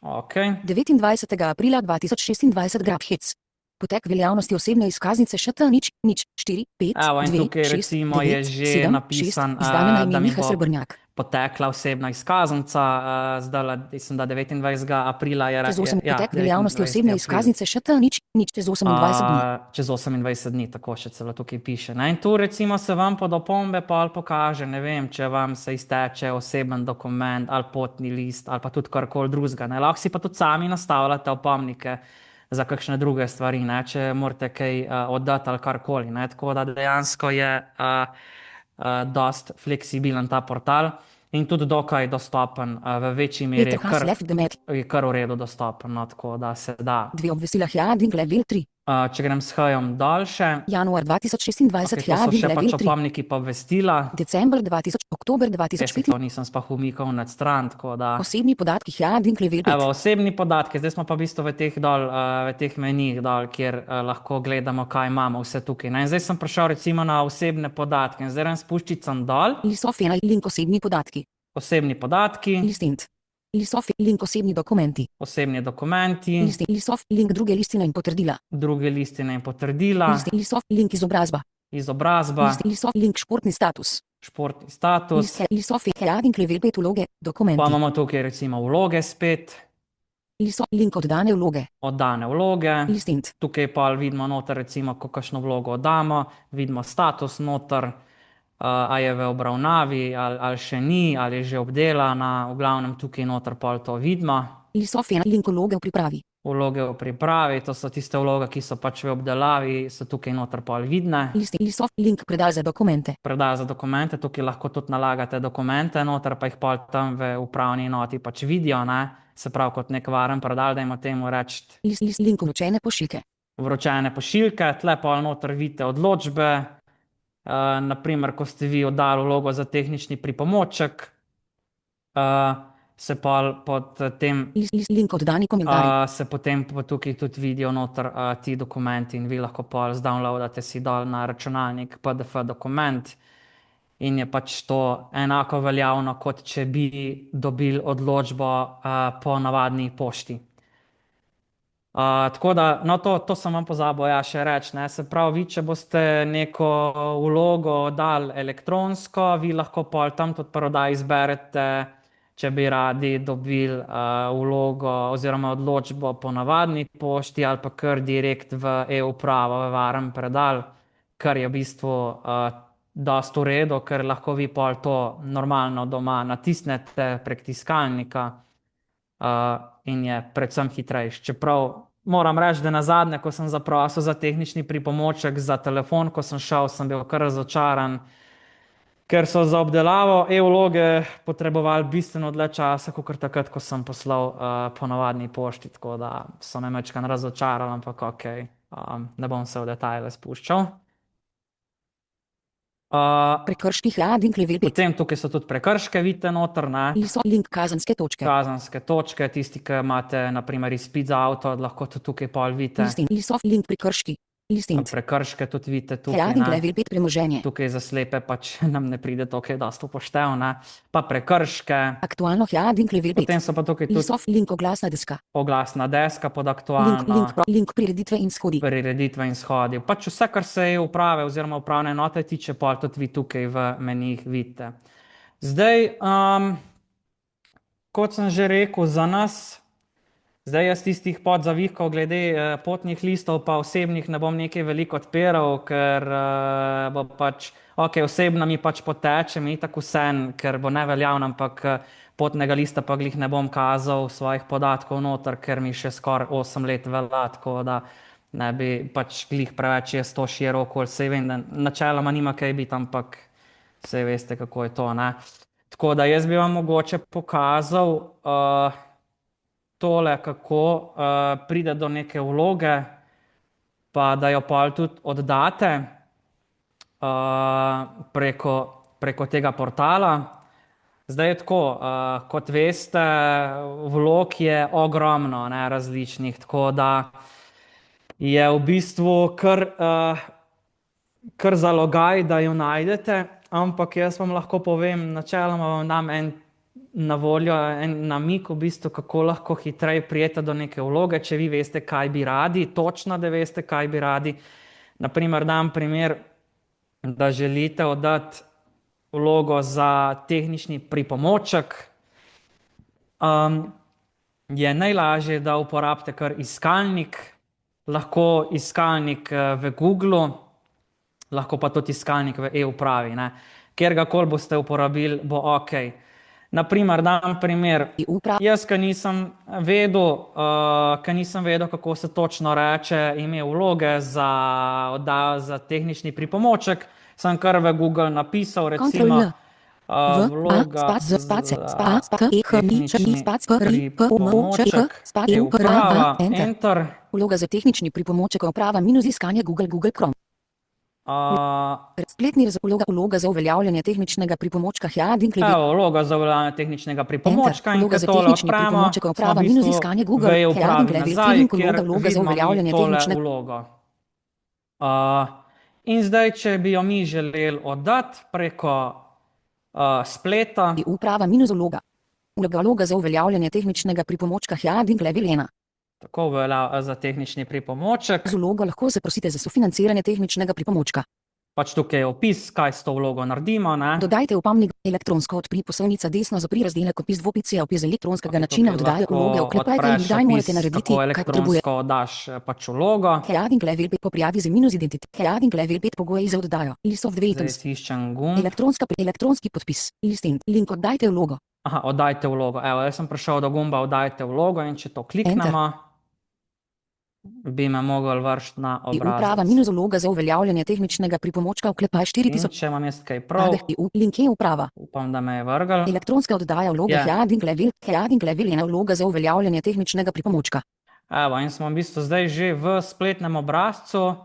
Ok, 29. aprila 2026 Grad Hec. Potek veljavnosti osebne izkaznice ŠT nič 4 5 evo, in 2 tukaj 6 recimo 9 je že 7 napisan, 6 izdane na da ime mi Miha bo Srebrnjak. potekla osebna izkaznica, zdajle, mislim, da 29. aprila je Čez 8 ja, potek veljavnosti 29. osebne april. izkaznice ŠT nič čez 28 dni. Čez 28 dni, tako še celo tukaj piše, ne. In tu recimo se vam pod opombe pol pokaže, ne vem, če vam se izteče oseben dokument ali potni list ali pa tudi karkoli drugega, ne. Lahko si pa tudi sami nastavljate opomnike za kakšne druge stvari, ne, če morate kaj oddati ali karkoli, ne. Tako da dejansko je dosti fleksibilen ta portal in tudi dokaj dostopen, v večji meri Peter Has left the met. je kar v redu dostopen, no, tako da se da. Dve obvestila heading level 3. Če grem s H-jem daljše, Januar 2026, to so še pač level 3. opomniki pa obvestila. December 2000, oktober Jaz si 2005. to nisem sploh umikal nad stran, tako da... Osebni podatki, level 5. Evo, osebni podatki, zdaj smo pa v bistvu v teh menijih dol, kjer lahko gledamo, kaj imamo vse tukaj. Ne? In zdaj sem prišel recimo na osebne podatke in zdaj grem spuščicam dol. Lisofena, link osebni podatki. Osebni podatki. Listint. Lisof, link osebni dokumenti. Osebni dokumenti. Lisof, link druge listine in potrdila. Druge listine in potrdila. Lisof, link izobrazba. Izobrazba. Lisof, link športni status. Športni status. Lisof, link level 5 vloge, dokumenti. Pa imamo tukaj recimo vloge spet. Lisof, link oddane vloge. Oddane vloge. Listint. Tukaj pa vidimo noter recimo, kakšno vlogo oddamo. Vidimo status noter. A je v obravnavi, ali še ni, ali je že obdelana, v glavnem tukaj noter pol to vidimo. Lisofena, link vloge v pripravi. Vloge v pripravi, to so tiste vloge, ki so pač v obdelavi, so tukaj noter pol vidne. Lisof, link predal za dokumente. Predal za dokumente, tukaj lahko tudi nalagate dokumente noter, pa jih pol tam v upravni enoti pač vidijo, ne? Se pravi kot nek varen predal, dajmo temu reči. Link vročene pošiljke. Vročene pošiljke, tle pol noter vidite odločbe. Naprimer, ko ste vi oddali vlogo za tehnični pripomoček, se pa pod tem link oddani komentarji. Se potem tukaj tudi vidijo noter ti dokumenti in vi lahko pa zdownloadate si dol na računalnik PDF dokument in je pač to enako veljavno, kot če bi dobili odločbo po navadni pošti. Tako da, no to sem vam pozabil še reči, ne, se pravi, vi, če boste neko vlogo dali elektronsko, vi lahko pol tam tudi prodaj izberete, če bi radi dobili vlogo oziroma odločbo po navadni pošti ali pa kar direkt v e-upravo, v varen predal, kar je v bistvu dosti v redu, ker lahko vi pol to normalno doma natisnete prek tiskalnika. In je predvsem hitrejši. Čeprav moram reči, da nazadnje, ko sem zaprosil za tehnični pripomoček za telefon, ko sem šel, sem bil kar razočaran, ker so za obdelavo e-vloge potrebovali bistveno dlje časa, kakor takrat, ko sem poslal po navadni pošti, tako da so me majčkeno razočarali, ampak okej, ne bom se v detajle spuščal. Prekrški link level 5. Potem tukaj so tudi prekrške, vidite noter, ne? Link kazenske točke. Kazenske točke, tisti, ki imate na primer izpit za avto, lahko tudi tukaj pol vidite. Link prekrški. Prekrške tudi vidite tukaj, link level 5 premoženje. Tukaj za slepe pač nam ne pride tukaj dosti upoštev, ne? Pa prekrške. Aktualno link level 5. Potem so pa tukaj tudi link oglasna deska. Oglasna deska pod aktualno. Link prireditve in shodi. Prireditve in shodi. Pač vse, kar se je uprave oziroma upravne enote tiče, pol tudi vi tukaj v menijih vidite. Zdaj, kot sem že rekel, za nas, zdaj jaz tistih podzavihkov glede potnih listov pa osebnih ne bom nekaj veliko odpiral, ker bo pač, osebno mi pač poteče, mi tako vsem, ker bo neveljavno, ampak potnega lista pa glih ne bom kazal svojih podatkov noter, ker mi še skoraj 8 let velja, tako da ne bi pač glih preveč jaz to široko, saj vem, da načeloma nima kaj biti, ampak saj veste, kako je to, ne. Tako da jaz bi vam mogoče pokazal tole, kako pride do neke vloge, pa da jo pol tudi oddate preko tega portala. Zdaj je tako, kot veste, vlog je ogromno, ne, različnih, tako da je v bistvu kar zalogaj, da jo najdete, ampak jaz vam lahko povem, načeloma vam dam na voljo en namig, v bistvu, kako lahko hitreje prijete do neke vloge, če vi veste, kaj bi radi, točno, da veste, kaj bi radi. Naprimer, dam primer, da želite oddati vlogo za tehnični pripomoček. Je najlažje, da uporabite kar iskalnik, lahko iskalnik v Googlu, lahko pa tudi iskalnik v e-upravi, ne. Kjergakoli boste uporabili, bo okej. Naprimer, dam primer, jaz, ki nisem vedel, kako se točno reče ime vloge za oddajo za tehnični pripomoček, sem kar v Google napisal, recimo, vloga za tehnični pripomoček, e-uprava, enter. Vloga za tehnični pripomoček uprava minus iskanje Google Chrome. Spletni vloga za uveljavljanje tehničnega pripomočka Hjading Levil. Evo, vloga za uveljavljanje tehničnega pripomočka in Vloga ko za tole tehnični odpremo, pripomoček smo uprava v minus bistvu iskanje Google veje Hjading upravi Levil nazaj, 3 kjer vloga za vidimo mi uveljavljanje tole tehničnega. vlogo. In zdaj, če bi jo mi želeli oddati preko spleta, Uprava minus vloga. Vloga za uveljavljanje tehničnega pripomočka Hjading Levil 1. tako velja za tehnični pripomoček. Z vlogo lahko zaprosite za sofinanciranje tehničnega pripomočka. Pač tukaj je opis, kaj s to vlogo naredimo, ne. Dodajte opomnik elektronsko odpri poslovnica desno zapri razdelek opis dvopice opis elektronskega načina oddaje vloge oklepajte in kdaj morate narediti, kako kaj potrebuje. elektronsko oddaš pač vlogo. Hjading Level 5 po prijavi z minus identitet. Hjading Level 5 pogoji za oddajo. List of the Zdaj items. si iščem gumb. Elektronski podpis. Listing. Link oddajte vlogo. Aha, oddajte vlogo. Evo, jaz sem prišel do gumba oddajte vlogo in če to kliknemo, bi me mogel vršiti na Uprava obrazec. minus vloga za uveljavljanje tehničnega pripomočka oklepaj In 4000. če imam jaz kaj prav, Link je uprava. upam, da me je vrgel. Elektronska oddaja vloge Je. Hjading Level 1 vloga za uveljavljanje tehničnega pripomočka. Evo, in smo v bistvu zdaj že v spletnem obrazcu,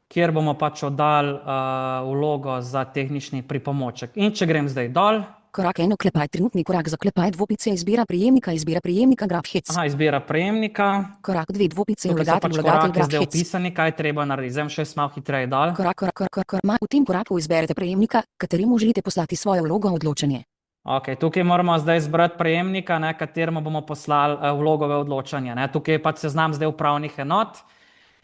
kjer bomo pač oddali vlogo za tehnični pripomoček. In če grem zdaj dol, Korak 1 oklepaj trenutni korak za oklepaj dvopice izbira prejemnika grab hits. aha, izbira prejemnika. Korak 2 dvopice Tukaj so vlagatelj pač vlagatelj koraki grab zdaj hits. opisani, kaj je treba narediti. Zdaj bom še jaz malo hitreje dol. V tem koraku izberete prejemnika, kateremu želite poslati svojo vlogo v odločanje. Ok, tukaj moramo zdaj izbrati prejemnika, ne, kateremu bomo poslali vlogo v odločanje. Ne. Tukaj je pač seznam zdaj upravnih enot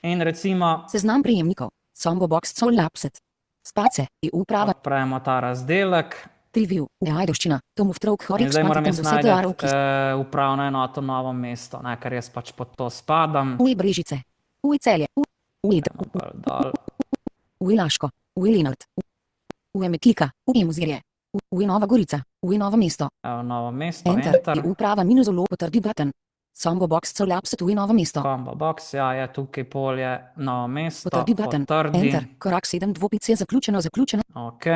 in recimo Seznam prejemnikov. Combo box Sol Lapset. Space. Uprava. odpremo ta razdelek. Triview. Neajdoščina. Tomov trok In horik zdaj moram spantikom jaz do najti sedar upravno enoto Novo mesto, ne, ker jaz pač pod to spadam. Uj Brežice. Uj Celje. Uj Bolj dol. Uj Laško. Uj Lenart. Uj Metlika. Uj Mozirje. Uj Nova Gorica. Uj Novo mesto. Evo, Novo mesto, Enter. enter. Uprava minus vlogo potrdi button. Combo box Sol Lapset. Uj Novo mesto. Combo box, ja, je tukaj polje Novo mesto. Potrdi button. Potrdi. Enter. Korak 7 dvopice zaključeno. Ok.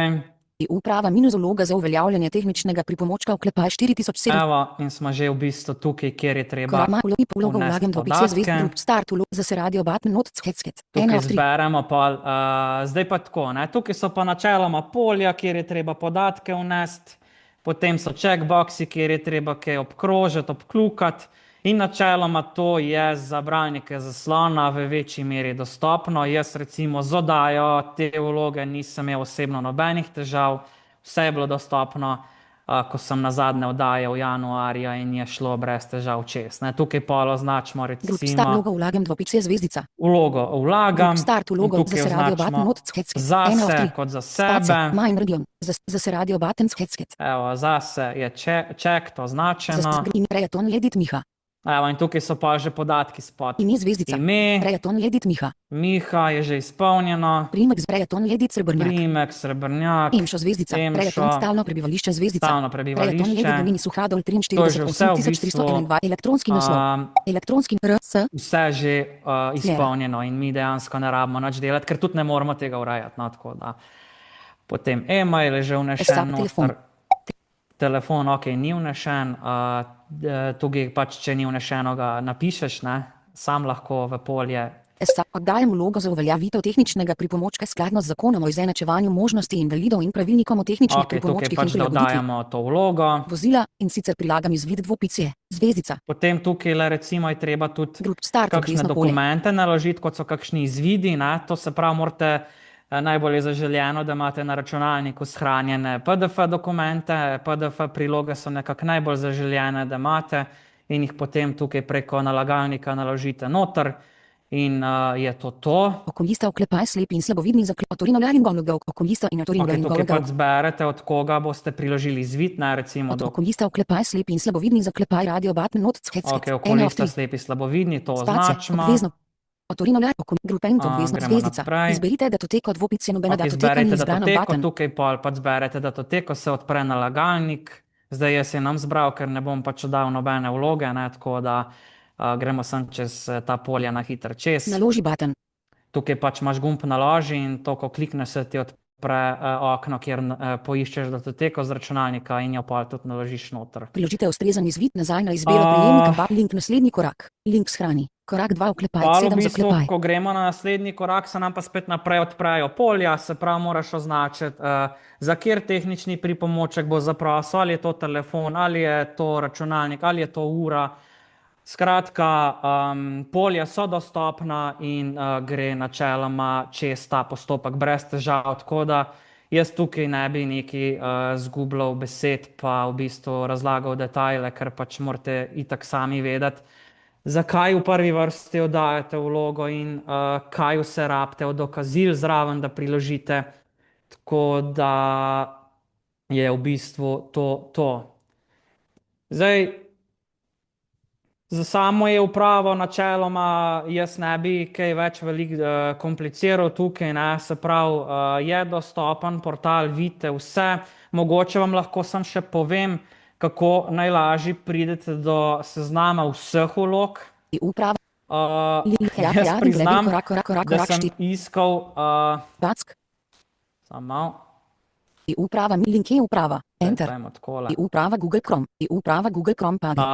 Uprava minus vloga za uveljavljanje tehničnega pripomočka oklepaj 4007. Evo, in smo že v bistvu tukaj, kjer je treba. Korak vlogi vlogo vnesti vlagam dvopice podatke. zvezd group start vlog za se radio button not headset. Tukaj 1 of 3. zberemo pol, zdaj pa tako, ne, tukaj so pa načeloma polja, kjer je treba podatke vnesti, potem so checkboxi, kjer je treba kaj obkrožiti, obkljukati in načeloma to je za bralnike zaslona v večji meri dostopno. Jaz recimo z oddajo te vloge nisem imel osebno nobenih težav, vse je bilo dostopno, ko sem nazadnje oddajal januarja in je šlo brez težav čez. Ne, tukaj pol označimo Group start recimo vlogo vlagam dvopice zvezdica. vlogo vlagam. Group start vlogo in za tukaj se radio button označimo not headset. 1 of zase 3. kot za Space. sebe. Mine region. Za se radio button headset. Evo, zase je check, to Za označeno. screen Reaton Edit Miha. Evo, in tukaj so pa že podatki spod. Ime zvezdica. Ime, Reaton Edit Miha. Miha je že izpolnjeno, Primek z Reaton Edit Srebrnjak. primek, srebrnjak, Emšo zvezdica. Emšo. Reaton stalno prebivališče zvezdica. stalno Reaton prebivališče. Edit Dolini Suhadol To je že 43 vse v 8321. Elektronski naslov. Elektronski RS. Vse že izpolnjeno in mi dejansko ne rabimo nič delati, ker tudi ne moramo tega urejati. No, tako da. Potem e-mail je že vnešen telefon. noter. Telefon, ok, ni vnešen, tukaj pač, če ni vnešeno, ga napišeš, ne, sam lahko v polje. Oddajem vlogo za uveljavitev tehničnega pripomočka skladno z zakonom o izenačevanju možnosti invalidov in pravilnikom o tehničnih Ok, tukaj pripomočkih pač in prilagoditvi dodajamo to vlogo. vozila in sicer prilagam izvid dvopice, zvezdica, Potem tukaj le recimo je treba tudi group start kakšne obvezno polje. dokumente naložiti, kot so kakšni izvidi, ne, to se pravi, morate najbolj je zaželjeno, da imate na računalniku shranjene PDF dokumente, PDF priloge so nekako najbolj zaželjene, da imate in jih potem tukaj preko nalagalnika naložite noter in je to. Okulista oklepaj slepi in slabovidni za otorinolaringologa okulista in Ok, tukaj otorinolaringologa. pač zberete, od koga boste priložili izvid, ne, recimo do Okulista oklepaj slepi in slabovidni za klepaj radio button not headset. ok, okulista slepi slabovidni, to Space, označimo. obvezno. Grupen obvezno gremo zvezdica. naprej. Izberite datoteko dvopice nobena Ok, datoteka ni izberete izbrana datoteko, button. tukaj pač zberete datoteko, se odpre nalagalnik. Zdaj jaz je nam zbral, ker ne bom pač dal nobene vloge, ne, tako da gremo sem čez ta polja na hitro čez. Naloži button. Tukaj pač imaš gumb naloži in to, ko klikneš, se ti odpre odpre okno, kjer poiščeš datoteko z računalnika in jo pol tudi naložiš noter. Priložite ustrezen izvid nazaj na izbiro prejemnika, link naslednji korak, link shrani, korak 2 oklepaj, 7 zaklepaj. Ko gremo na naslednji korak, se nam pa spet naprej odprejo polja, se pravi, moraš označiti, za kjer tehnični pripomoček bo zaprosil, ali je to telefon, ali je to računalnik, ali je to ura. Skratka, polja so dostopna in gre načeloma čez ta postopek brez težav, tako da jaz tukaj ne bi nekaj zgubljal besed, pa v bistvu razlagal detajle, ker pač morate itak sami vedeti, zakaj v prvi vrsti oddajate vlogo in kaj vse rabite od dokazil zraven, da priložite. Tako da je v bistvu to. Zdaj, za samo e-upravo načeloma jaz ne bi kaj več veliko kompliciral tukaj, ne, se pravi, je dostopen portal, vidite vse, mogoče vam lahko sam še povem, kako najlažje pridete do seznama vseh vlog. E-uprava. Jaz priznam, da sem iskal, samo malo. E-uprava, link e-uprava, enter. E-uprava Google Chrome, e-uprava Google Chrome page.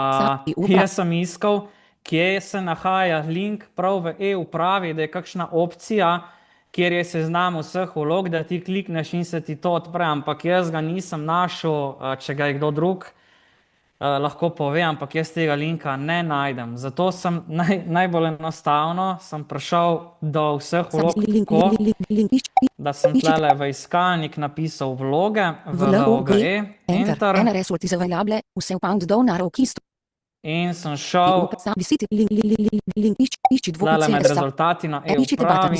Jaz sem iskal, kje se nahaja link prav v e-upravi, da je kakšna opcija, kjer je seznam vseh vlog, da ti klikneš in se ti to odpre, ampak jaz ga nisem našel, če ga je kdo drug lahko pove, ampak jaz tega linka ne najdem. Zato sem najbolj enostavno sem prišel do vseh vlog tako, da sem tlele v iskalnik napisal vloge, vloge, enter. In sem šel tlele med rezultati na e-upravi.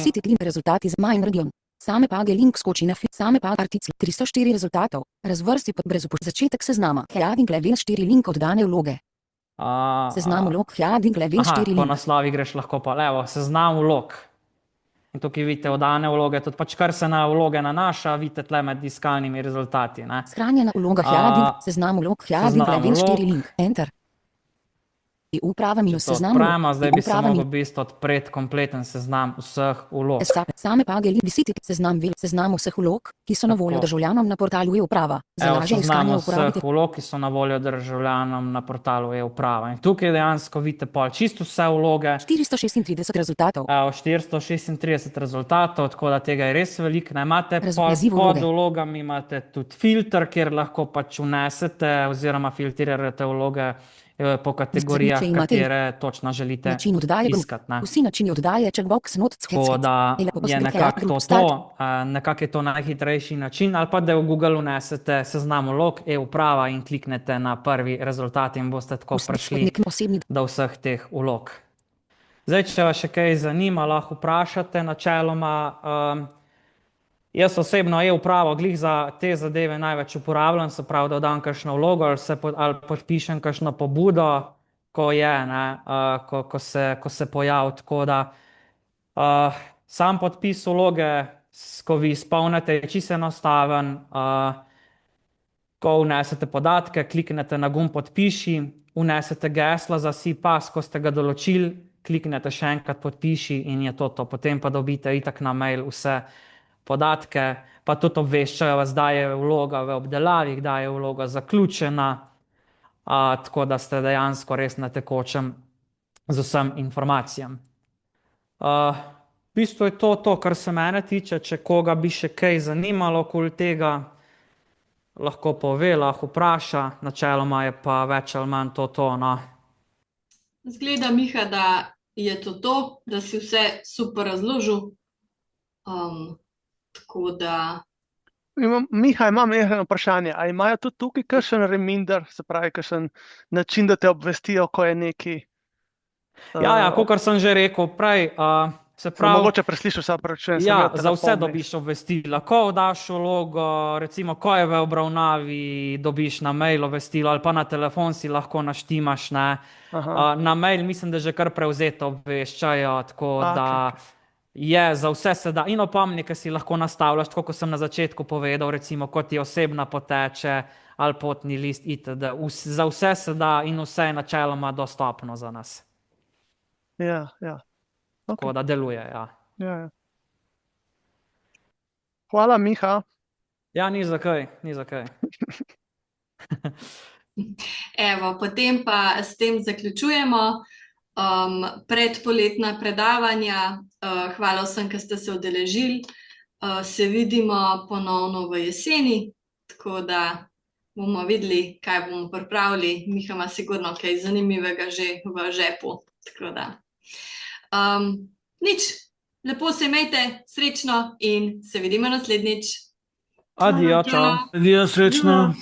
Same page link skoči na same page articl 304 rezultatov, razvrsti pod brez začetek seznama, heading level 4 link oddane vloge. Seznam vlog, heading level 4 link. Po naslovi greš lahko pa levo, seznam vlog. In tukaj vidite oddane vloge, tudi pač kar se na vloge nanaša, vidite tle med iskalnimi rezultati. Shranjena vloga, heading, seznam vlog, heading level 4 link, enter. E-uprava minus seznam vlog. Zdaj bi se mogel v bistvu odpreti kompleten seznam vseh vlog. Same page visiti seznam vseh vlog, ki so na voljo državljanom na portalu e-uprava. Seznam vseh vlog, ki so na voljo državljanom na portalu e-uprava. In tukaj dejansko vidite pol čisto vse vloge. 436 rezultatov. 436 rezultatov, tako da tega je res veliko. Imate pod vlogami, imate tudi filter, kjer lahko pač vnesete oziroma filtrirate vloge po kategorijah, katere točno želite iskati. Vsi načini oddaje, checkbox, notes, tako da je nekako to, nekako je to najhitrejši način, ali pa da v Google vnesete seznam vlog e-uprava in kliknete na prvi rezultat in boste tako prišli do vseh teh vlog. Zdaj, če vas še kaj zanima, lahko vprašate načeloma. Jaz osebno e-upravo glih za te zadeve največ uporabljam, se pravi, da dam kakšno vlogo ali podpišem kakšno pobudo, ko je, ko se pojavi, tako da sam podpis vloge, ko vi izpolnite, je čisto enostaven, ko vnesete podatke, kliknete na gumb podpiši, vnesete geslo za SIPAS, ko ste ga določili, kliknete še enkrat podpiši in je to, potem pa dobite itak na mail vse podatke, pa tudi obveščajo vas, da je vloga v obdelavi, da je vloga zaključena, tako da ste dejansko res na tekočem z vsem informacijam. V bistvu je to, kar se mene tiče, če koga bi še kaj zanimalo okoli tega, lahko pove, lahko vpraša, načeloma je pa več ali manj to. Zgleda, Miha, da je to, da si vse super razložil. Tako da... Miha, imam eno vprašanje. A imajo tudi tukaj kakšen reminder, se pravi, kakšen način, da te obvestijo, ko je neki... Ja, kakor sem že rekel prej, se pravi... Mogoče preslišal vse vprašanje. Ja, za vse dobiš obvestila. Ko daš vlogo, recimo, ko je v obravnavi, dobiš na mail obvestilo, ali pa na telefon si lahko naštimaš, ne. Na mail mislim, da že kar prevzeto obveščajo, tako da... Je, za vse se da, in opomnike si lahko nastavljaš, tako kot sem na začetku povedal, recimo, kot ti osebna poteče ali potni list itd. Za vse se da in vse je načeloma dostopno za nas. Ja. Tako da deluje, ja. Ja. Hvala, Miha. Ja, ni za kaj, ni za kaj. Evo, potem pa s tem zaključujemo predpoletna predavanja. Hvala vsem, ki ste se udeležili. Se vidimo ponovno v jeseni, tako da bomo videli, kaj bomo pripravili. Miha ima sigurno kaj zanimivega že v žepu. Tako da nič, lepo se imejte, srečno in se vidimo naslednjič. Adijo, čau. Adijo, srečno.